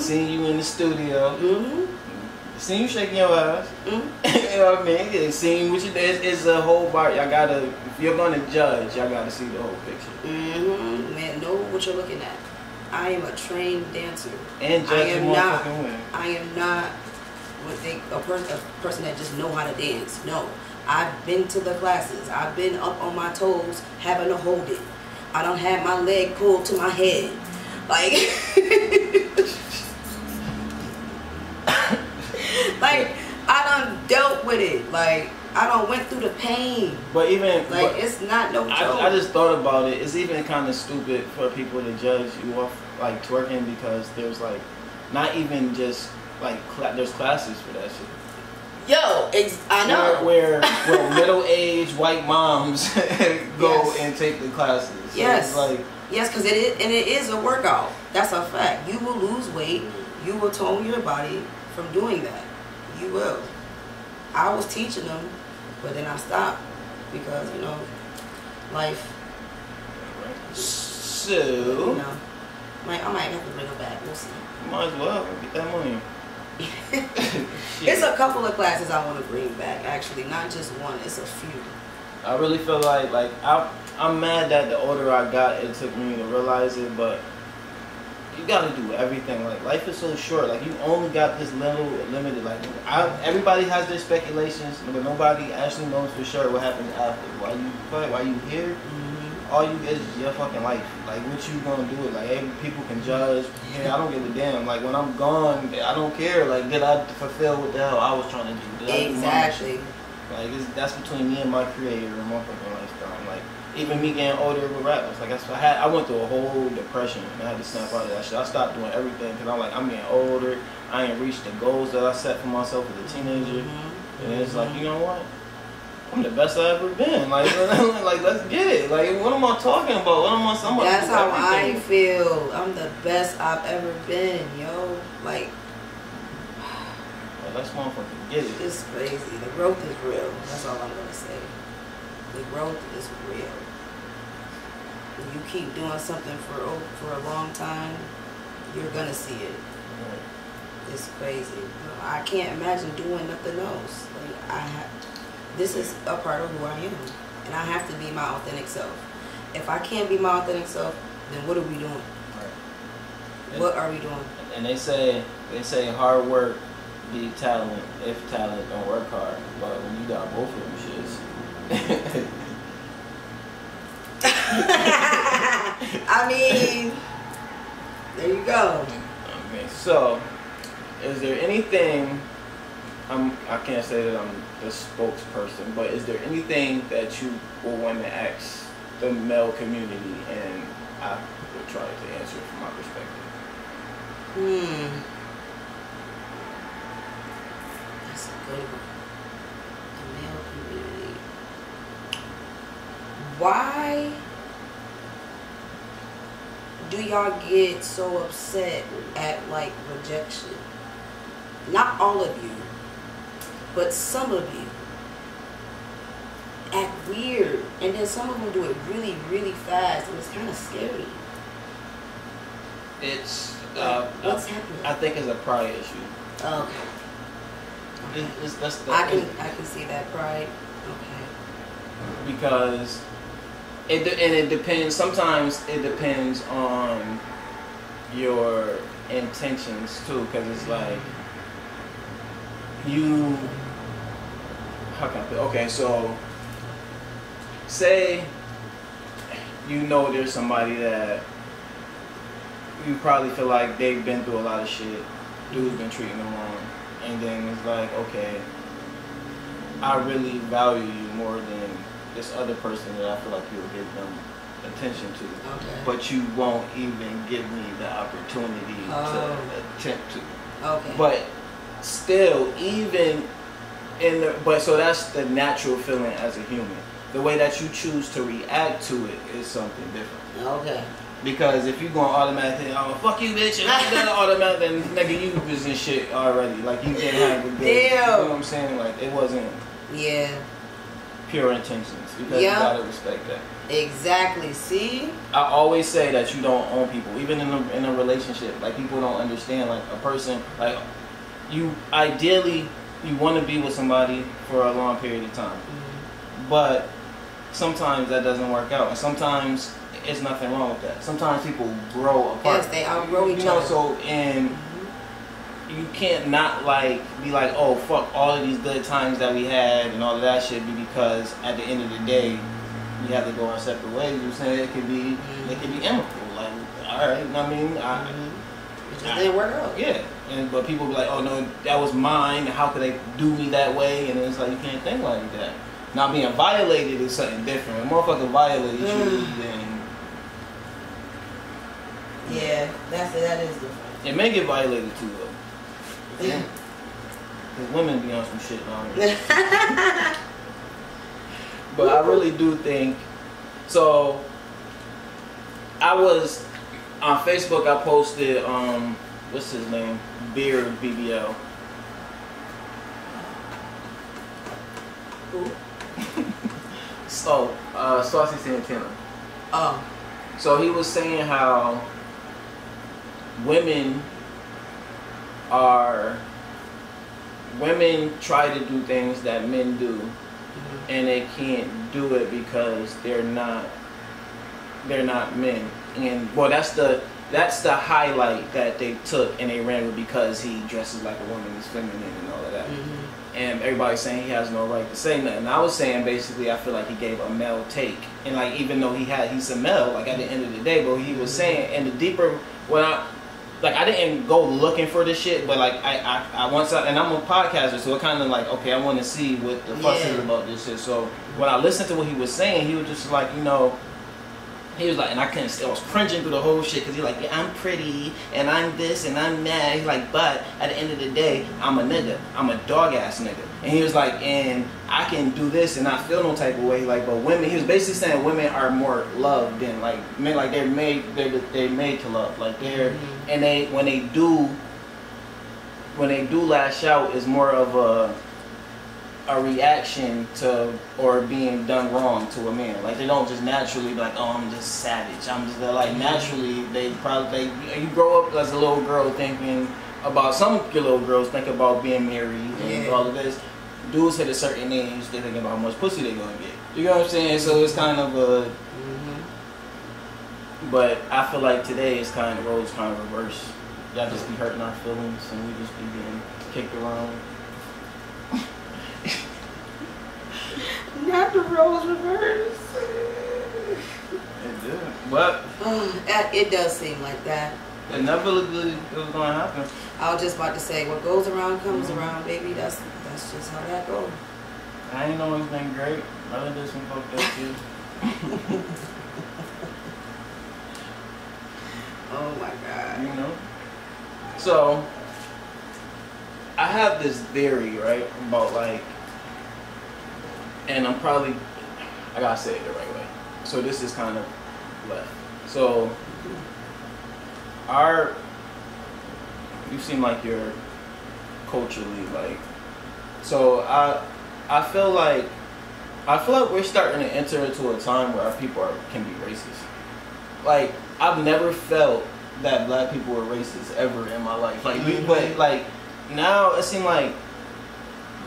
seeing you in the studio, seeing you shaking your ass, you know what I mean? Seeing what you did is a whole bar. Y'all gotta, if you're gonna judge, y'all gotta see the whole picture. Man, know what you're looking at. I am a trained dancer. And judging motherfucking women. I am not a person that just know how to dance. No. I've been to the classes. I've been up on my toes having to hold it. I don't have my leg pulled to my head. Like, like I done dealt with it. Like, I done went through the pain. But even like, it's not no joke. I just thought about it. It's even kind of stupid for people to judge you off like twerking, because there's like not even just like there's classes for that shit. Yo, I know. Where middle-aged white moms go and take the classes. So yes. Like, yes, because it is a workout. That's a fact. You will lose weight. You will tone your body from doing that. You will. I was teaching them, but then I stopped because, you know, life. So, you know, I might have to bring them back. We'll see. Might as well get that money. It's a couple of classes I want to bring back, actually, not just one. It's a few. I really feel like I'm mad that the older I got, it took me to realize it, but you gotta do everything. Like, life is so short. Like, you only got this little limited. Like, everybody has their speculations, but nobody actually knows for sure what happens after. While you here, all you get is your fucking life. Like, what you gonna do it? Like, hey, people can judge. Yeah, I don't give a damn. Like, when I'm gone, I don't care. Like, did I fulfill what the hell I was trying to do? Did exactly. I do my shit? Like, that's between me and my creator and my fucking lifestyle. Like, Even me getting older with rap, it's like I went through a whole depression and I had to snap out of that shit. I stopped doing everything because I'm getting older. I ain't reached the goals that I set for myself as a teenager, and it's like, you know what? I'm the best I've ever been. Like let's get it. Like, what am I talking about? What am I? That's how I feel. I'm the best I've ever been, yo. Like, let's motherfucking get it. It's crazy. The growth is real. That's all I'm gonna say. The growth is real. If you keep doing something for a long time, you're gonna see it. Right. It's crazy. I can't imagine doing nothing else. Like, this is a part of who I am, and I have to be my authentic self. If I can't be my authentic self, then what are we doing? Right. What are we doing? And they say hard work beat talent if talent don't work hard. But when you got both of them shits. I mean, there you go. Okay, so is there anything? I can't say that I'm the spokesperson, but is there anything that you will want to ask the male community, and I will try to answer it from my perspective? That's a good one. The male community. Why do y'all get so upset at, like, rejection? Not all of you, but some of you act weird, and then some of them do it really, really fast, and it's kind of scary. It's what's happening? I think it's a pride issue. Okay. I can see that pride. Okay. Because it depends. Sometimes it depends on your intentions too, because it's like you. How can I put? Okay, so say you know there's somebody that you probably feel like they've been through a lot of shit. Dude's been treating them wrong, and then it's like, okay, I really value you more than this other person that I feel like you'll give them attention to. Okay. But you won't even give me the opportunity to attempt to. Okay. But still, even so that's the natural feeling as a human. The way that you choose to react to it is something different. Okay. Because if you going automatically, oh, fuck you, bitch, and I'm gonna automatic, then nigga, you was in shit already. Like, you didn't have a good. Damn. You know what I'm saying? Like, it wasn't pure intentions. Because you gotta respect that. Exactly. See? I always say that you don't own people, even in a relationship. Like, people don't understand. Like, a person, like, you ideally you want to be with somebody for a long period of time, but sometimes that doesn't work out, and sometimes it's nothing wrong with that. Sometimes people grow apart. Yes, they outgrow each other. You know, so you can't not be like, oh fuck all of these good times that we had and all of that shit, because at the end of the day, we have to go our separate ways. You know what I'm saying? It could be amicable. Like, all right, you know what I mean? It just didn't work out. Yeah, but people be like, oh no, that was mine. How could they do me that way? And it's like, you can't think like that. Now, being violated is something different. When a motherfucker violates you, then that is different. It may get violated too, though. Because women be on some shit now. But I really do think. So, I was on Facebook. I posted, what's his name? Beard BBL. Who? Saucy Santana. Oh. So he was saying how women try to do things that men do, and they can't do it because they're not men. And well, that's the highlight that they took and they ran with, because he dresses like a woman, he's feminine and all of that. And everybody's saying he has no right to say nothing. I was saying basically I feel like he gave a male take, and like even though he's a male, like at the end of the day, but he was saying, and the deeper like I didn't go looking for this shit, but like I once and I'm a podcaster, so it kind of like, okay, I want to see what the fuss is about this shit. So when I listened to what he was saying, he was just like, you know, he was like, and I was cringing through the whole shit because he's like, yeah, I'm pretty and I'm this and I'm that. He's like, but at the end of the day, I'm a nigga. I'm a dog ass nigga. And he was like, and I can do this and not feel no type of way. Like, but women, he was basically saying women are more loved than like men. Like they're made to love. Like they're and when they do lash out, is more of a reaction to or being done wrong to a man. Like they don't just naturally be like, oh, I'm just savage. They're like naturally they probably you grow up as a little girl thinking about some little girls think about being married and all of this. Dudes hit a certain age, they think about how much pussy they gonna get. You know what I'm saying? So it's kind of a but I feel like today it's kind of roles kind of reverse. Y'all just be hurting our feelings and we just be getting kicked around. Not the roles reverse. It did. But it does seem like that. it never looked like it was gonna happen. I was just about to say, what goes around comes around, baby. That's just how that goes. I ain't always been great. I done did some fucked up shit. Oh my God. You know? So, I have this theory, right, about like, and I gotta say it the right way. So this is kind of left. So, you seem like you're culturally like, so I feel like we're starting to enter into a time where our people can be racist. Like, I've never felt that black people were racist ever in my life. Like, but like now it seems like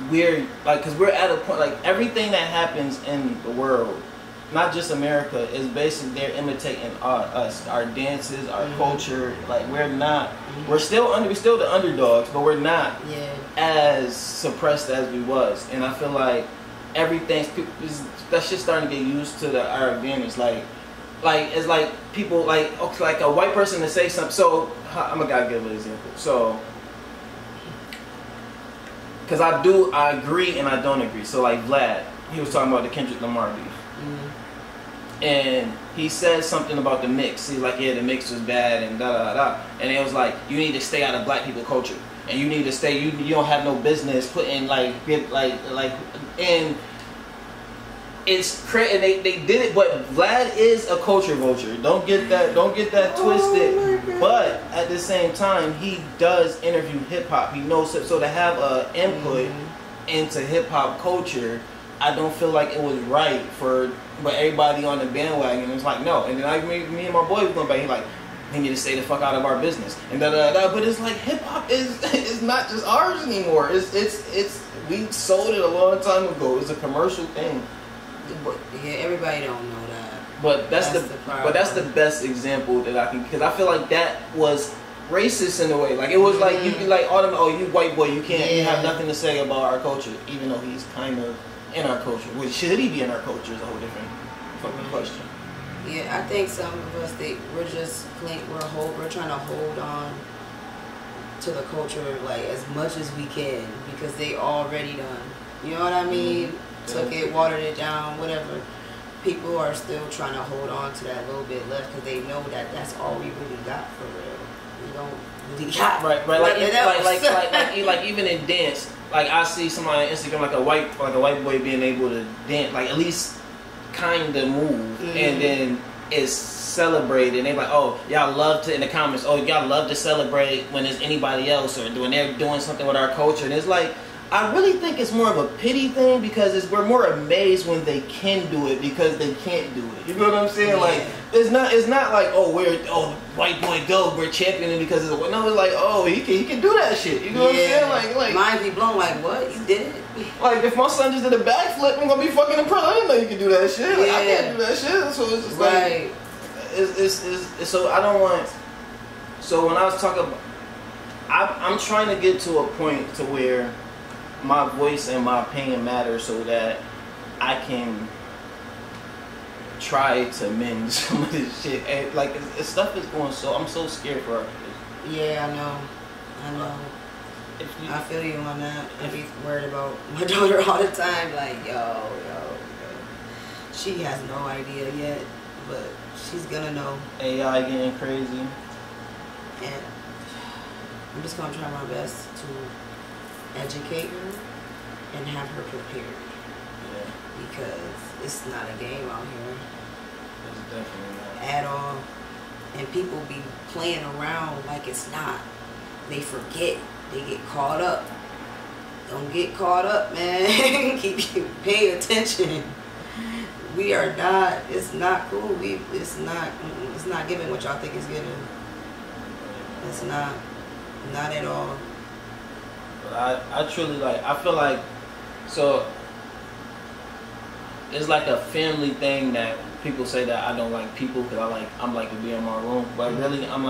we're like, cause we're at a point like everything that happens in the world, not just America, is basically they're imitating us, our dances, our culture. Like we're still the underdogs, but we're not as suppressed as we was. And I feel like that shit's starting to get used to our advantage. Like it's like people like a white person to say something. So I'm gonna give an example. So because I agree and I don't agree. So like Vlad, he was talking about the Kendrick Lamar beef. And he said something about the mix. He's like, yeah, the mix was bad and da da da. And it was like, you need to stay out of black people culture, and you need to stay. You don't have no business putting and it's crazy. And they did it, but Vlad is a culture vulture. Don't get that twisted. But at the same time, he does interview hip hop. He knows it. So to have a input into hip hop culture, I don't feel like it was right but everybody on the bandwagon was like, no. And then me and my boy was going back. He like, they need to stay the fuck out of our business and da da da. But it's like hip hop is not just ours anymore. It's we sold it a long time ago. It's a commercial thing. But yeah, everybody don't know that. But that's the best example that I can, because I feel like that was racist in a way. Like it was like you be like, you white boy, you have nothing to say about our culture, even though he's kind of in our culture. Which should he be in our culture is a whole different fucking question. Yeah, I think some of us we're trying to hold on to the culture like as much as we can because they already done. You know what I mean? Took it, watered it down, whatever. People are still trying to hold on to that little bit left because they know that that's all we really got for real. We don't really got right. Like even in dance, like I see somebody on Instagram like a white boy being able to dance, like at least kind of move, and then it's celebrated. And they're like, oh, y'all love to in the comments. Oh, y'all love to celebrate when there's anybody else or when they're doing something with our culture, and it's like. I really think it's more of a pity thing because we're more amazed when they can do it because they can't do it. You know what I'm saying? Yeah. Like it's not like white boy go, we're championing because it's no. It's like he can do that shit. You know what I'm saying? Like mind be blown. Like what you did it? Like if my son just did a backflip, I'm gonna be fucking impressed. I didn't know you could do that shit. Like, I can't do that shit. So it's just like it's so I don't want. So when I was talking about, I'm trying to get to a point to where my voice and my opinion matter so that I can try to mend some of this shit. And like stuff is going so I'm so scared for our kids. Yeah, I know. I feel you on that. I be worried about my daughter all the time. Like, yo. She has no idea yet, but she's gonna know. AI getting crazy. And I'm just gonna try my best to educate her and have her prepared. Yeah. Because it's not a game out here. It's definitely not. At all. And people be playing around like it's not. They forget. They get caught up. Don't get caught up, man. Pay attention. We are not. It's not cool. It's not giving what y'all think it's giving. It's not at all. But I truly I feel like, so it's like a family thing that people say that I don't like people because I'm like to be in my room, but really I'm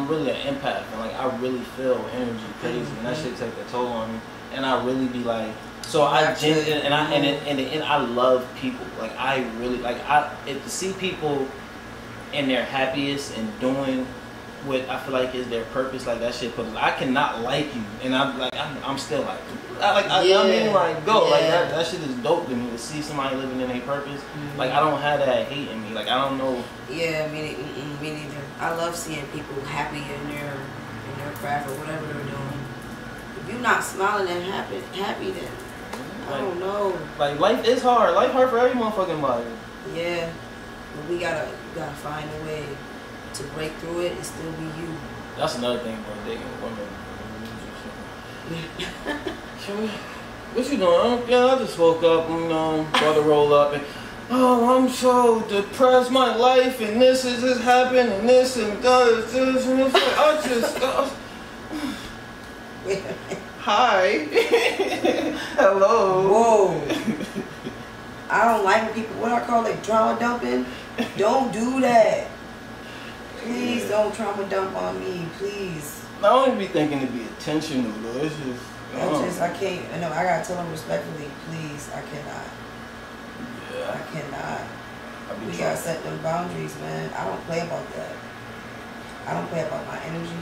really an empath, and I really feel energy crazy, and that shit take a toll on me, and I really be like, so I love people, I really to see people in their happiest and doing what I feel like is their purpose, that shit puts. I cannot like you, and I'm still that shit is dope to me to see somebody living in their purpose. I don't have that hate in me. I don't know. Yeah, me neither. I love seeing people happy in their craft or whatever they're doing. If you're not smiling and happy, then I don't know. Life is hard. Life hard for every motherfucking body. Yeah, but you gotta find a way to break through it and still be you. That's another thing about dating women. What you doing? Yeah, I just woke up and about to roll up and I'm so depressed, my life, and this is just happened and this and that this and it's hi. Hello. Whoa. I don't like when people, what I call it, drama dumping. Don't do that. Please don't trauma dump on me, please. I don't even be thinking to be intentional though. It's just, I can't, I gotta tell them respectfully, please, I cannot. Yeah. I cannot. We gotta set them boundaries, man. I don't play about that. I don't play about my energy.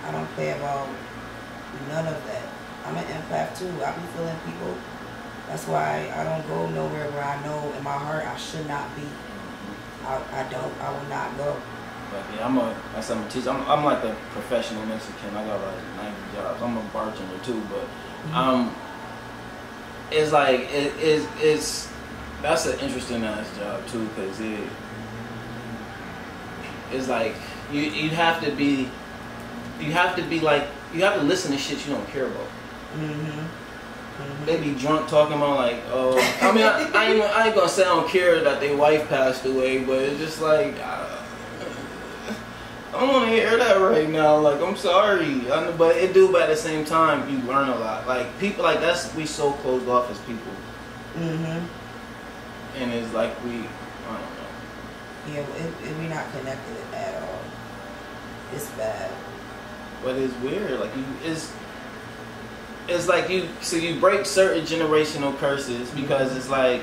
I don't play about none of that. I'm an empath too. I be feeling people. That's why I don't go nowhere where I know in my heart I should not be. I will not go. Yeah, I'm a teacher. I'm like a professional Mexican. I got 90 jobs. I'm a bartender too, but it's that's an interesting ass job too, because it's like you have to listen to shit you don't care about. They be drunk talking about I ain't gonna say I don't care that their wife passed away, but it's just I don't want to hear that right now. I'm sorry, but it do. But at the same time, you learn a lot. People we so closed off as people. And it's I don't know. Yeah, we're not connected at all. It's bad. But it's weird. You break certain generational curses because it's I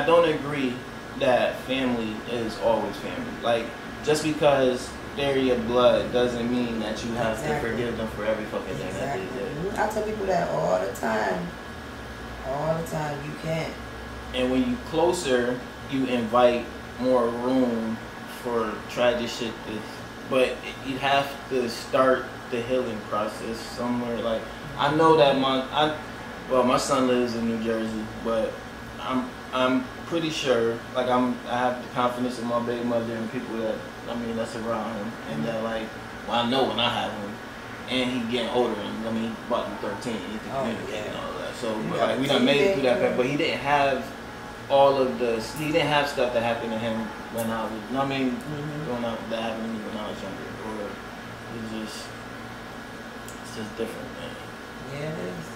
don't agree that family is always family. Just because they're your blood doesn't mean that you have to forgive them for every fucking thing that they did. I tell people that all the time. All the time. You can't. And when you closer, you invite more room for tragic shit. But you have to start the healing process somewhere. I know that my son lives in New Jersey, but I'm pretty sure I have the confidence in my baby mother and people that's around him, and that I know when I have him, and he getting older, and he's about to be 13, he can communicate and all that. So we done made it through that, but he didn't have he didn't have stuff that happened to him when I was, growing up, that happened to me when I was younger, or it's just different, man. Yeah, it is.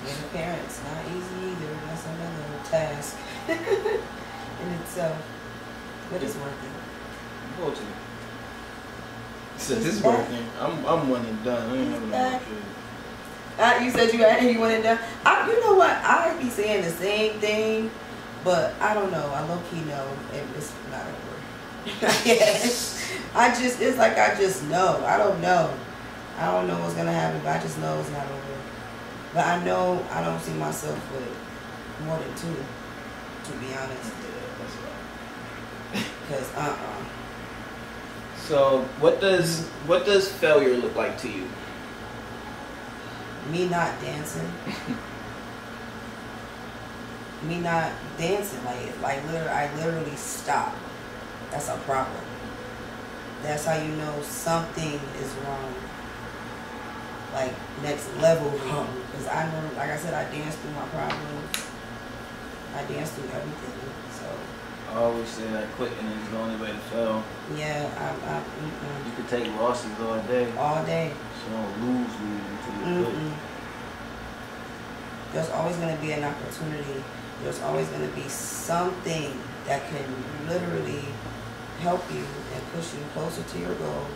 Being a parent's not easy either. That's another task in itself. But it's working. Go to. It's working. I'm one and done. I ain't never no kid. You said you one and done. You know what? I be saying the same thing, but I don't know. I low key know it's not over. It's like I just know. I don't know what's gonna happen, but I just know it's not over. But I know I don't see myself with more than 2, to be honest. Yeah, Because So what does failure look like to you? Me not dancing. Me not dancing. Like literally, I literally stop. That's a problem. That's how you know something is wrong. Like next level wrong. Because I know, like I said, I danced through my problems. I danced through everything. So I always say that quitting is the only way to fail. yeah, You could take losses all day. all day. So you don't lose until you quit. There's always going to be an opportunity. There's always going to be something that can literally help you and push you closer to your goal.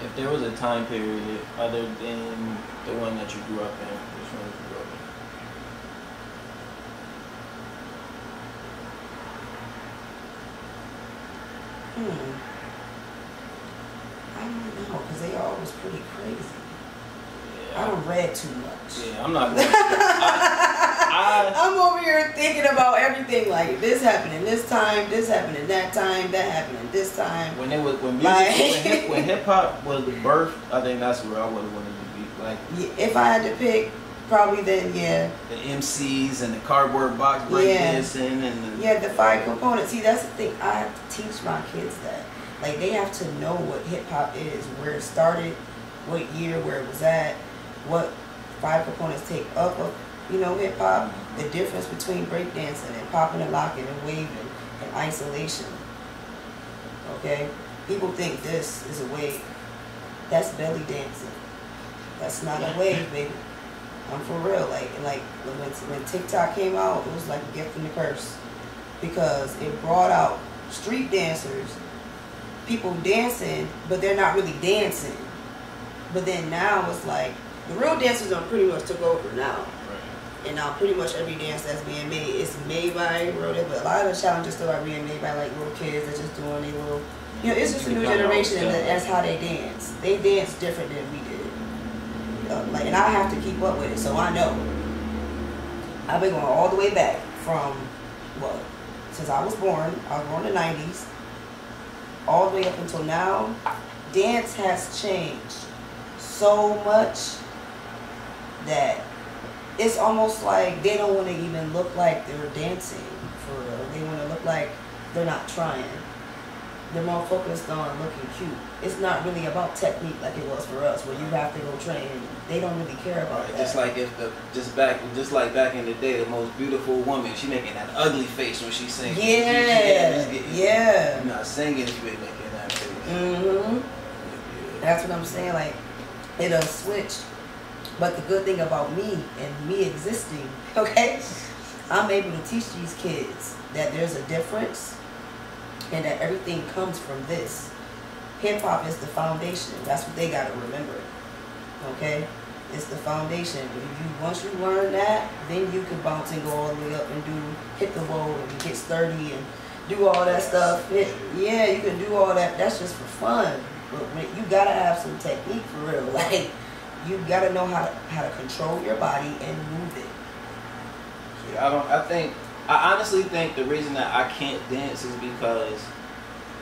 If there was a time period other than the one that you grew up in, which one did you grow up in? I don't know, because they all was pretty crazy. Yeah, I done read too much. Yeah, I'm not going to. I'm over here thinking about everything, like this happening this time, this happening that time, that happening this time. When music, when hip hop was the birth, I think that's where I would have wanted to be. Like, if I had to pick, probably then, yeah. The MCs and the cardboard box breakdancing and the 5 components. See, that's the thing. I have to teach my kids that. Like, they have to know what hip hop is, where it started, what year, where it was at, what 5 components take up of, hip hop, the difference between breakdancing and popping and locking and waving and isolation. Okay? People think this is a wave. That's belly dancing. That's not a wave, baby. I'm for real. Like when TikTok came out, it was like a gift and a curse. Because it brought out street dancers, people dancing, but they're not really dancing. But then now it's like, the real dancers are pretty much took over now. And now pretty much every dance that's being made is made by real, but a lot of the challenges still are being made by like little kids that just doing their little, it's just a new generation and that's how they dance. They dance different than we did. And I have to keep up with it, so I know. I've been going all the way back from, since I was born in the 90s, all the way up until now. Dance has changed so much that it's almost like they don't want to even look like they're dancing for real. They want to look like they're not trying. They're more focused on looking cute. It's not really about technique like it was for us, where you have to go train. They don't really care about that. Just like back in the day, the most beautiful woman, she making that ugly face when she sings. Yeah. You're not singing, she making that face. That's what I'm saying. Like, it done switched. But the good thing about me and me existing, okay, I'm able to teach these kids that there's a difference and that everything comes from this. Hip hop is the foundation. That's what they got to remember. Okay? It's the foundation. Once you learn that, then you can bounce and go all the way up and hit the wall and get sturdy and do all that stuff. You can do all that. That's just for fun. But you got to have some technique for real. Like, you gotta know how to control your body and move it. Yeah, I honestly think the reason that I can't dance is because,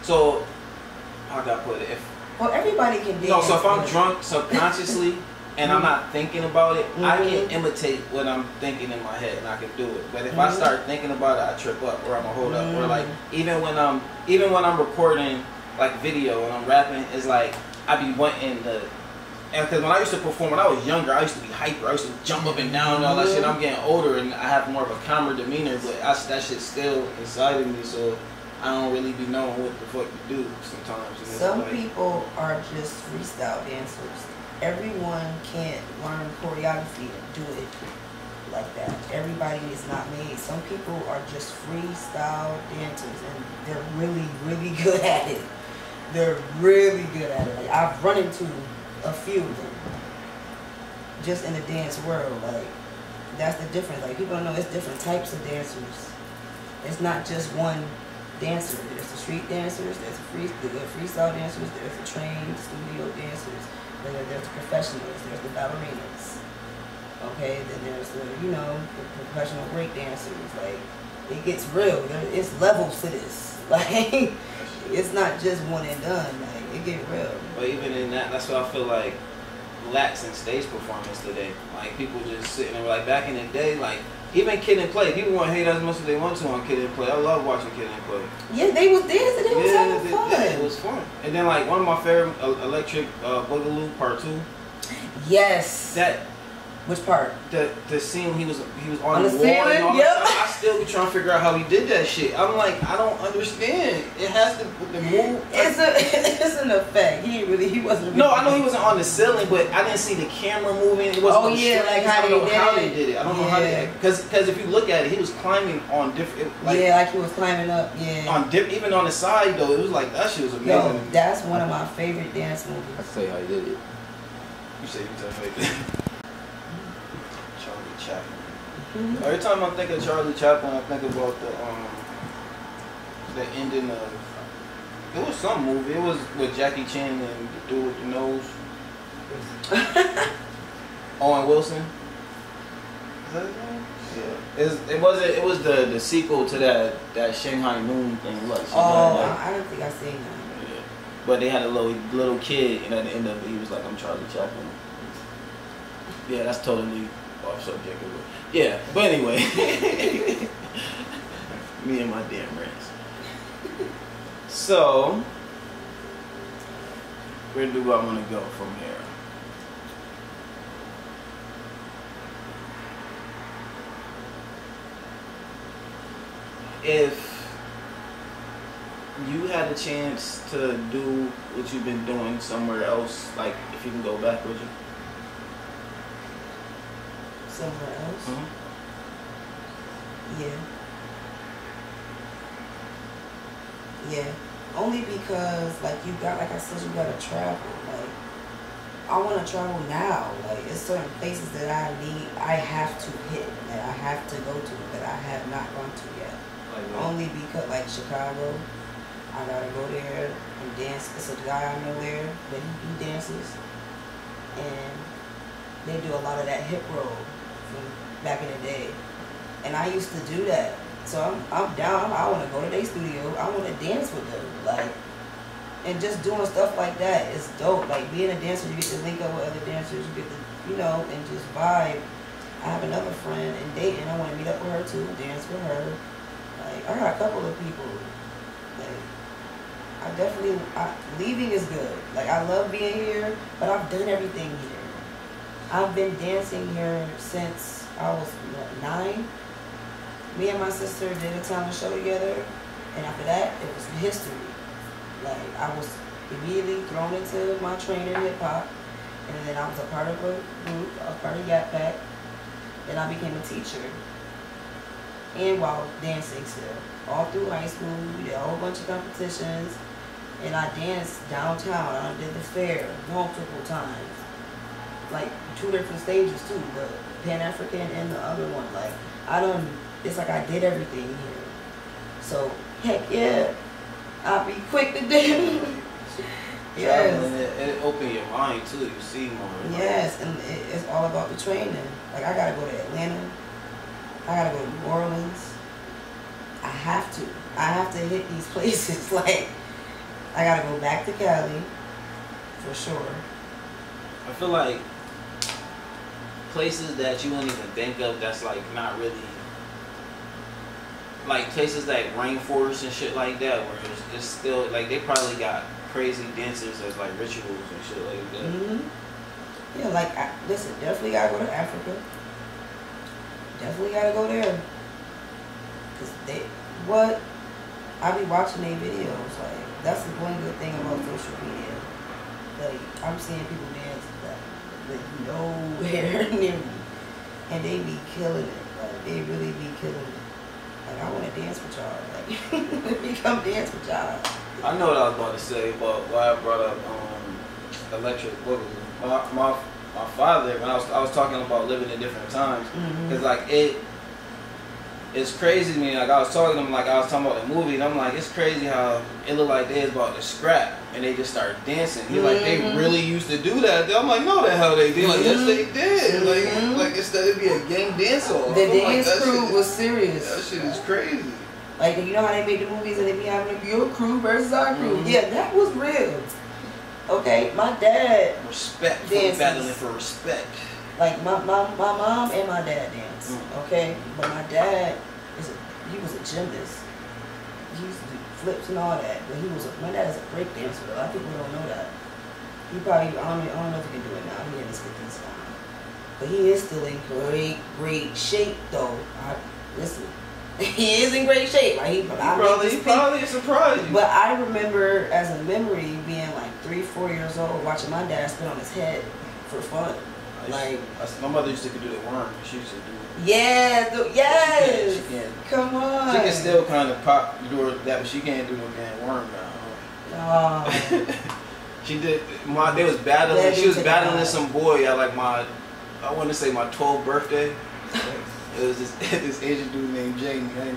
so how do I put it? Everybody can dance. No, so if I'm drunk subconsciously and I'm not thinking about it, I can imitate what I'm thinking in my head and I can do it. But if I start thinking about it, I trip up or I'm gonna hold up. Or like even when I'm recording like video and I'm rapping, it's like I be wanting to. And because when I used to perform, when I was younger, I used to be hyper. I used to jump up and down and all that shit. I'm getting older and I have more of a calmer demeanor, but that shit's still inside of me, so I don't really be knowing what the fuck to do sometimes. Some people are just freestyle dancers. Everyone can't learn choreography and do it like that. Everybody is not made. Some people are just freestyle dancers and they're really, really good at it. They're really good at it. Like, I've run into a few of them just in the dance world. Like, that's the difference. Like, people don't know it's different types of dancers. It's not just one dancers. There's the street dancers, there's the freestyle dancers, there's the trained studio dancers, then there's the professionals, there's the ballerinas. Okay, then there's the, the professional break dancers. Like, it gets real. It's levels to this. Like, it's not just one and done. Like, it get real. But even in that, that's what I feel like lacks in stage performance today. Like, people just sitting there, like, back in the day, like, even Kid and Play, people want to hate as much as they want to on Kid and Play. I love watching Kid and Play. Yeah, they was dancing. They was having fun. Yeah, it was fun. And then, like, one of my favorite, Electric Boogaloo Part 2. Yes. That. Which part? The scene he was on the wall ceiling? and all Yep. that. I still be trying to figure out how he did that shit. I'm like, I don't understand. It has to the move. It's an effect. He wasn't. No, I know he wasn't on the ceiling, but I didn't see the camera moving. It wasn't. Oh yeah, like how they did it. I don't know how they. Because if you look at it, he was climbing on different. Like he was climbing up. Yeah. On even on the side though, it was like that shit was amazing. Yo, that's one of my favorite dance movies. I can tell you how he did it. You say you tell me. Chaplin. Every time I think of Charlie Chaplin, I think about the ending of. It was some movie. It was with Jackie Chan and the dude with the nose. Owen Wilson. Is that his name? Yeah. It was the sequel to that Shanghai Noon thing. Look, I don't think I've seen that. Yeah. But they had a little kid, and at the end of it, he was like, "I'm Charlie Chaplin." Yeah, that's totally off subject. Yeah, but anyway, me and my damn rants. So, where do I want to go from here? If you had a chance to do what you've been doing somewhere else, like if you can go back, would you? Somewhere else? Mm-hmm. Yeah. Only because, like I said, you gotta travel. Like, I want to travel now. Like, it's certain places that I have to hit, that I have to go to, that I have not gone to yet. Like, only because, like Chicago, I gotta go there and dance. It's a guy I know there, but he dances, and they do a lot of that hip roll from back in the day, and I used to do that. So I'm down. I want to go to their studio. I want to dance with them, like, and just doing stuff like that is dope. Like, being a dancer, you get to link up with other dancers. You get to, and just vibe. I have another friend in Dayton. I want to meet up with her too, dance with her. Like, I got a couple of people. Like, leaving is good. Like, I love being here, but I've done everything here. I've been dancing here since I was 9. Me and my sister did a talent show together, and after that, it was history. Like, I was immediately thrown into my training hip hop, and then I was a part of a group, I was part of Yap Pack, then I became a teacher, and while dancing still. All through high school, we did a whole bunch of competitions, and I danced downtown. I did the fair multiple times. Like, 2 different stages too, the Pan-African and the other one. Like, it's like I did everything here. So, heck yeah, I'll be quick to do. Yes. And it opened your mind too, you see more. Yes, and it's all about the training. Like, I gotta go to Atlanta. I gotta go to New Orleans. I have to hit these places. Like, I gotta go back to Cali, for sure. I feel like places that you wouldn't even think of, that's like not really, like places like rainforests and shit like that, where it's still like they probably got crazy dancers as like rituals and shit like that. Mm-hmm. Yeah, like, listen, definitely gotta go to Africa. Definitely gotta go there. Cause I be watching their videos. Like, that's the one good thing about social media. Like, I'm seeing people dance with no hair near me, and they be killing it. Like, they really be killing it. Like, I want to dance with y'all. Like, let me come dance with y'all. I know what I was about to say, but why I brought up Electric Boogaloo. My father, when I was talking about living in different times, because like it's crazy to me. Like I was talking to them, like I was talking about the movie, and I'm like, it's crazy how it looked like they was about to scrap, and they just started dancing. He's like, they really used to do that. I'm like, no, the hell they did. Like, yes, they did. Like instead of be a gang dance off. The dance crew was serious. That shit is crazy. Like, you know how they made the movies and they be having your crew versus our crew? Yeah, that was real. Okay, my dad respect. Dances. Battling for respect. Like my mom and my dad dance. Okay, but my dad he was a gymnast. He used to do flips and all that. But my dad is a break dancer. A lot of people don't know that. He probably I don't know if he can do it now. He in his 50s now, but he is still in great shape though. Listen. He is in great shape. Like he probably surprised you. But I remember as a memory being like 3-4 years old watching my dad spin on his head for fun. My mother used to do the worm. She used to do it. Yes. She can. Come on. She can still kind of pop do that, but she can't do no damn worm now. Oh. She did. They was battling. She was battling some boy at like I want to say my 12th birthday. It was this Asian dude named Jamie.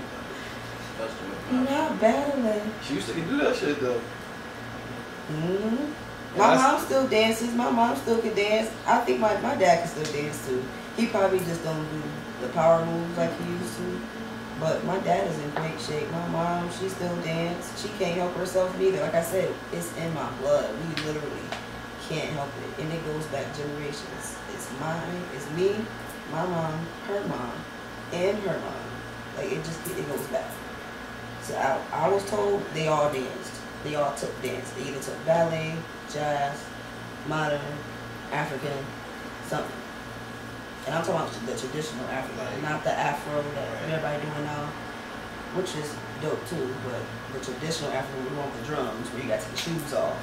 Not battling. She used to do that shit though. My mom still dances. My mom still can dance. I think my dad can still dance too. He probably just don't do the power moves like he used to. But my dad is in great shape. My mom, she still dance. She can't help herself neither. Like I said, it's in my blood. We literally can't help it. And it goes back generations. It's mine, it's me, my mom, her mom, and her mom. Like it goes back. So I was told they all danced. They all took dance. They either took ballet, jazz, modern, African, something. And I'm talking about the traditional African, not the Afro that everybody doing now, which is dope too. But the traditional African, we want the drums where you got to take the shoes off.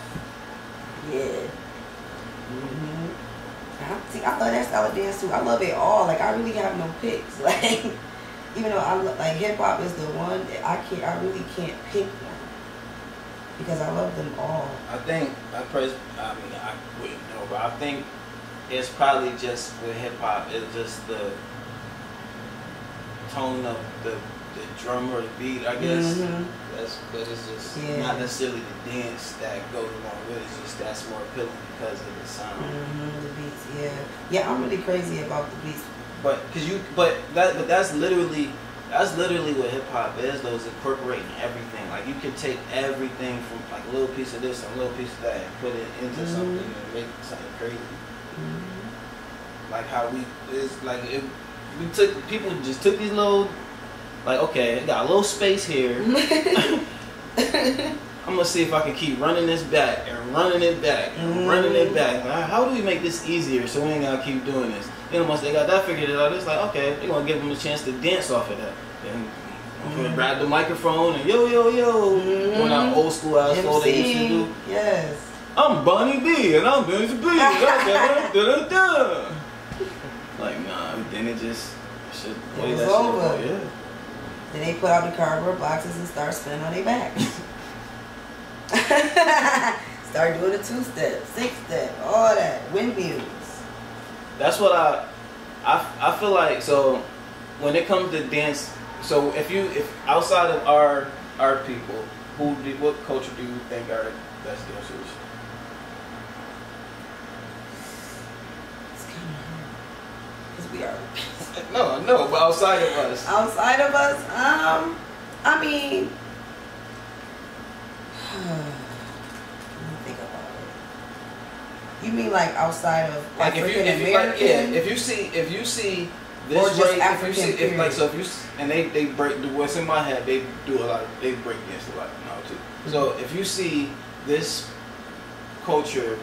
Yeah. I love that style of dance too. I love it all. Like I really have no picks. Like even though like hip hop is the one that I really can't pick one because I love them all. I wouldn't know, but I think it's probably just with hip hop. It's just the tone of the drum or the beat. I guess but it's just not necessarily the dance that goes along with it. It's just that's more appealing because of the sound. The beats, yeah. I'm really crazy about the beats. But that's literally what hip hop is. Though, is incorporating everything. Like you can take everything from like a little piece of this and a little piece of that and put it into something and make something crazy. Like how people just took these little, like, okay, I got a little space here. I'm gonna see if I can keep running this back and running it back and running it back. Now, how do we make this easier so we ain't gotta keep doing this? Then once they got that figured out, it's like, okay, they're gonna give them a chance to dance off of that. Then I'm gonna grab the microphone and yo, doing that old school ass flow they used to do. Yes. I'm Bonnie B and I'm Benji B. Like, nah, then it just shit. It was over. Yeah. Then they put out the cardboard boxes and start spinning on their back. Start doing the 2-step, 6-step, all that, windmills. That's what I feel like. So when it comes to dance, so if outside of our people, what culture do you think are the best dancers? It's kind of hard because we are. No, but outside of us. Outside of us, I mean. Let me think about it. You mean like outside of like African American? If you see this, or just African, and they break what's in my head, they break dance a lot now too. So if you see this culture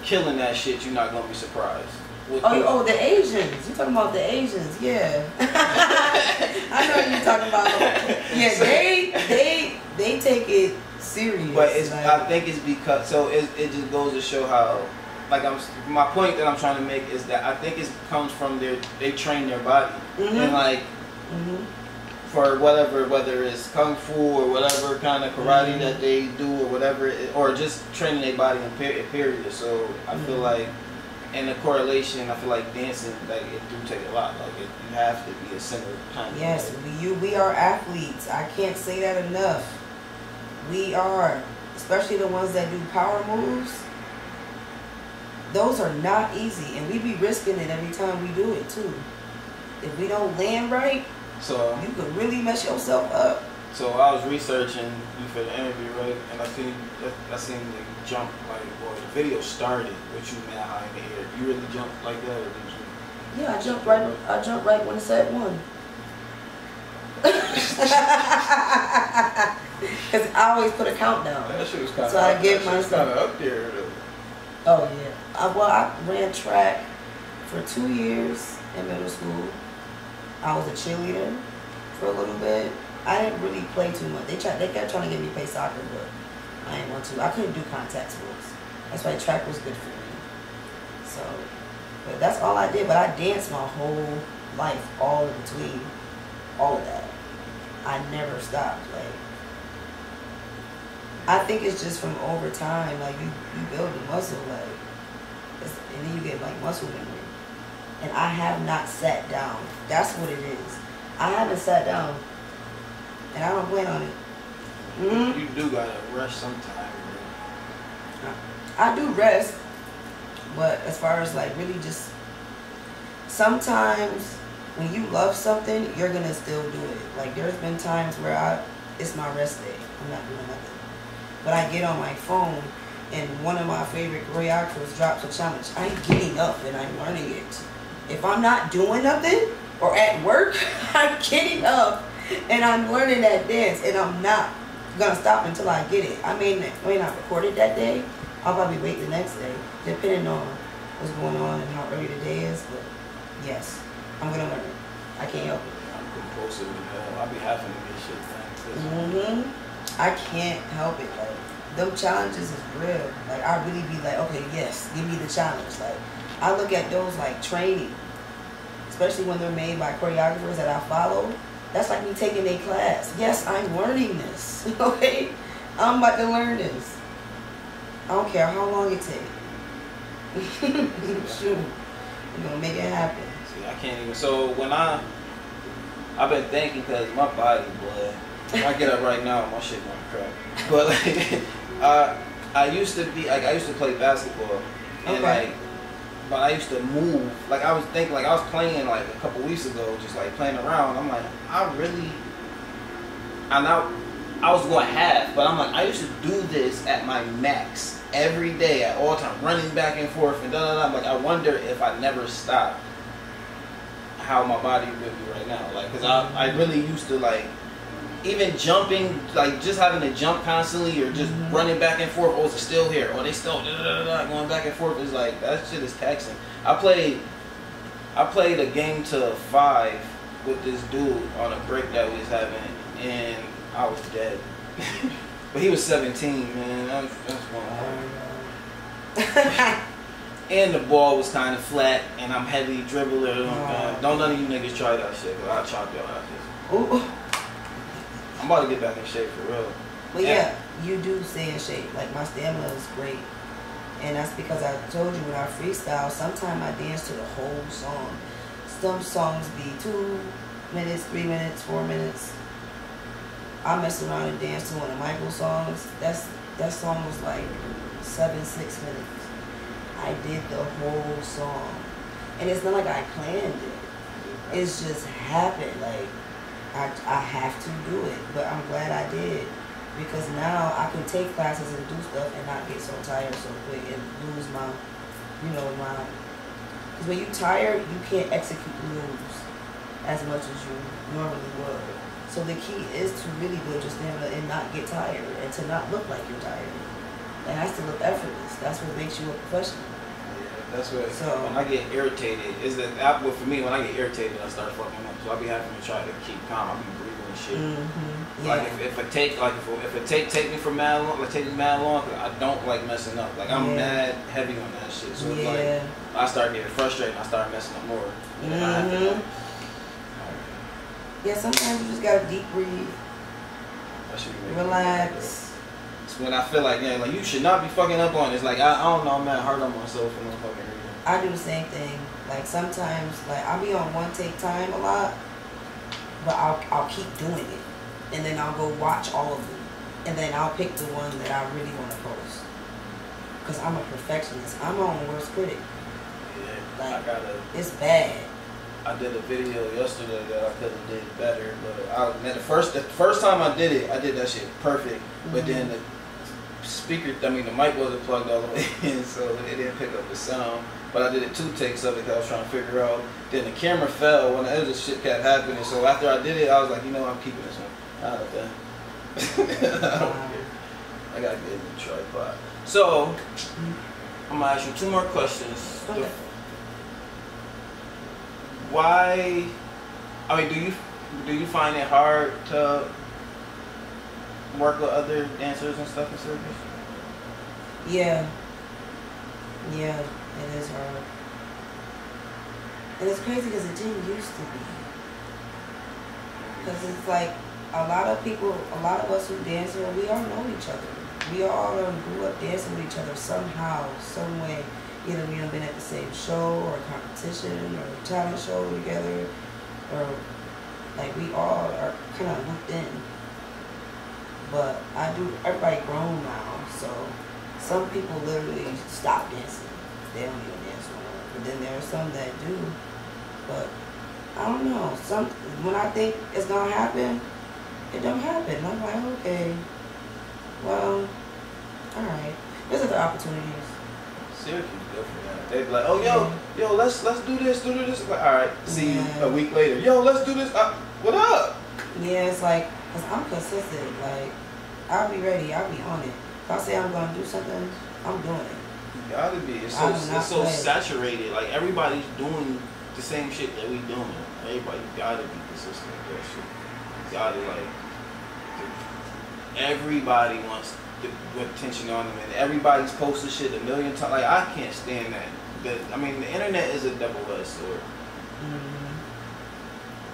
killing that shit, you're not gonna be surprised. Oh, the Asians. You're talking about the Asians, yeah. I know what you're talking about. Yeah, they take it serious. But I think it's because it just goes to show how, like my point that I'm trying to make is that I think it comes from they train their body and like for whether it's kung fu or whatever kind of karate that they do or whatever or just training their body in period. So I feel like And the correlation, I feel like dancing, like it do take a lot. Like you have to be a similar kind. Yes, we are athletes. I can't say that enough. We are, especially the ones that do power moves. Those are not easy, and we be risking it every time we do it too. If we don't land right, so you could really mess yourself up. So I was researching you for the interview, right? And I seen the jump like, well, the video started with you mad high in the air. You really jumped like that, or did you? Yeah, I jumped right when it said one. Because I always put a countdown. That shit was kind of. So I give myself kind of up there. Oh yeah. I ran track for 2 years in middle school. I was a cheerleader for a little bit. I didn't really play too much. They kept trying to get me to play soccer, but I didn't want to. I couldn't do contact sports. That's why track was good for me. So, but that's all I did. But I danced my whole life, all in between, all of that. I never stopped. Like, I think it's just from over time. Like you build the muscle, like, and then you get like muscle memory. And I have not sat down. That's what it is. I haven't sat down. And I don't plan on it. Mm-hmm. You do gotta rest sometime, bro. I do rest. But as far as like really just, sometimes when you love something, you're gonna still do it. Like there's been times where it's my rest day. I'm not doing nothing. But I get on my phone and one of my favorite choreographers drops a challenge. I'm getting up and I'm learning it. If I'm not doing nothing or at work, I'm getting up and I'm learning that dance, and I'm not gonna stop until I get it. I may not record it that day. I'll probably wait the next day, depending on what's going on and how early the day is. But yes, I'm gonna learn it. I can't help it. I'm compulsive as hell. I'll be having to get shit done. I can't help it. Like them challenges is real. Like I really be like, okay, yes, give me the challenge. Like I look at those like training, especially when they're made by choreographers that I follow. That's like me taking a class. Yes, I'm learning this. Okay? I'm about to learn this. I don't care how long it takes. Shoot. We're going to make it happen. See, I can't even. So when I've been thinking, because my body, boy, if I get up right now, my shit gonna crack. But like, I used to be, like, I used to play basketball. And okay. Like, but I used to move. Like I was thinking, like I was playing like a couple weeks ago, just like playing around. I'm like, I was going half, but I'm like, I used to do this at my max every day at all time, running back and forth and da da da. I'm like, I wonder if I never stopped, how my body would be right now. Like, cause I really used to like, even jumping, like just having to jump constantly or just running back and forth. Oh, is it still here? Oh, they still going back and forth. Is like, that shit is taxing. I played a game to 5 with this dude on a break that we was having, and I was dead. But he was 17, man. That's one. And the ball was kind of flat, and I'm heavy dribbler. Don't none of you niggas try that shit, but I'll chop your asses. I'm about to get back in shape for real. But yeah, you do stay in shape. Like my stamina is great. And that's because I told you when I freestyle, sometimes I dance to the whole song. Some songs be 2 minutes, 3 minutes, 4 minutes. I mess around and dance to one of Michael's songs. That song was like 6 minutes. I did the whole song. And it's not like I planned it. It's just happened. Like I have to do it, but I'm glad I did, because now I can take classes and do stuff and not get so tired so quick and lose my, because when you tired, you can't execute moves as much as you normally would. So the key is to really build your stamina and not get tired and to not look like you're tired. It has to look effortless. That's what makes you a professional. That's what. So when I get irritated, for me, when I get irritated, I start fucking up. So I be having to try to keep calm. I be breathing and shit. Yeah. Like if it take me for mad long, take me mad long, I don't like messing up. Like I'm mad heavy on that shit. So it's like I start getting frustrated. I start messing up more. And I have to, yeah, sometimes you just gotta deep breathe, relax. It's when I feel like, like you should not be fucking up on it. It's like I don't know, I'm mad hard on myself for no fucking reason. I do the same thing. Like sometimes, like I'll be on one take time a lot, but I'll keep doing it, and then I'll go watch all of them, and then I'll pick the one that I really want to post. Cause I'm a perfectionist. I'm my own worst critic. Yeah, like, I gotta. It's bad. I did a video yesterday that I could have did better, but man, the first time I did that shit perfect. But then the speaker, the mic wasn't plugged all the way in, so it didn't pick up the sound. But I did 2 takes of it because I was trying to figure out. Then the camera fell when the shit kept happening. So after I did it, I was like, you know, I'm keeping this one out of there. I don't care. I gotta get a new tripod. So I'm gonna ask you 2 more questions. Okay. Why? I mean, do you find it hard to work with other dancers and stuff in Syracuse? Yeah. Yeah, it is hard. And it's crazy because it didn't used to be. Because it's like a lot of us who dance here, we all know each other. We all grew up dancing with each other somehow, some way. Either we have been at the same show or competition or talent show together, or like we all are kind of looped in. But everybody grown now, so some people literally stop dancing. They don't even dance no more. But then there are some that do. But I don't know. When I think it's gonna happen, it don't happen. And I'm like, okay, well, all right. There's other opportunities. Syracuse good for that. They'd be like, oh, yo, let's do this. Like, all right, see you a week later. Yo, let's do this. What up? Yeah, it's like, cause I'm consistent. Like, I'll be ready. I'll be on it. If I say I'm gonna do something, I'm doing it. You gotta be. It's so saturated. Like everybody's doing the same shit that we doing. Everybody gotta be consistent with that shit. You gotta everybody wants to put attention on them, and everybody's posting shit a million times. Like I can't stand that. I mean, the internet is a double-edged sword.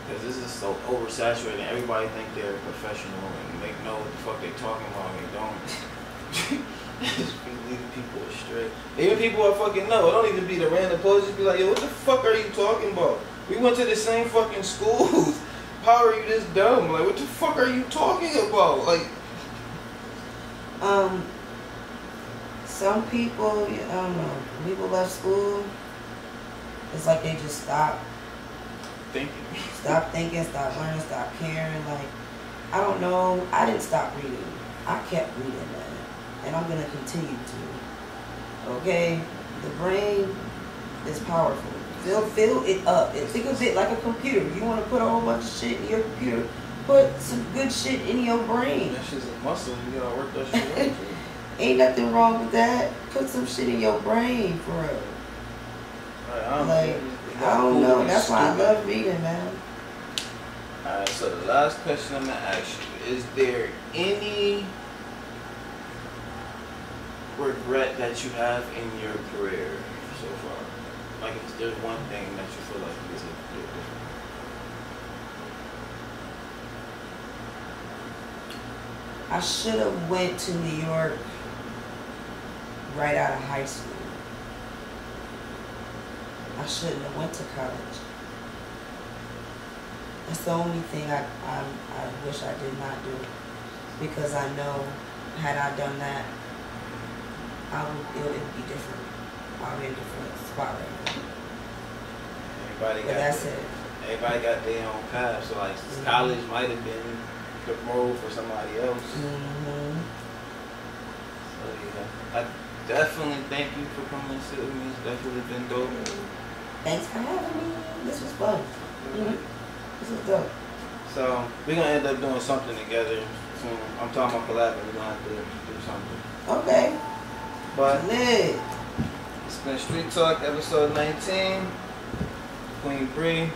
Because this is so oversaturated. Everybody think they're professional and they know what the fuck they talking about and they don't. Just be leading people astray. Even people I fucking know. It don't even be the random posts. Just be like, yo, what the fuck are you talking about? We went to the same fucking schools. How are you this dumb? Like, what the fuck are you talking about? Like, some people, I don't know, people left school, it's like they just stop thinking. Stop thinking, stop learning, stop caring. Like, I don't know, I didn't stop reading. I kept reading, man. And I'm going to continue to. Okay? The brain is powerful. Fill it up. Think of it like a computer. You want to put a whole bunch of shit in your computer, put some good shit in your brain. That shit's a muscle. You gotta work that shit out. Ain't nothing wrong with that. Put some shit in your brain, for real. Right, I don't know. That's why I love reading, man. Alright, so the last question I'm gonna ask you, is there any regret that you have in your career so far? Like, if there's one thing that you feel like you could do different? I should have went to New York right out of high school. I shouldn't have went to college. That's the only thing I wish I did not do, because I know had I done that, it would be different. I'll be in a different spot right now. Everybody got their own path. So like college might have been the road for somebody else. So yeah, I definitely thank you for coming and sitting with me. It's definitely been dope. Thanks for having me. This was fun. This was dope. So we're gonna end up doing something together soon. I'm talking about collabing. We're gonna have to do something. Okay. But lit. It's been Street Talk, episode 19. Queen Bri.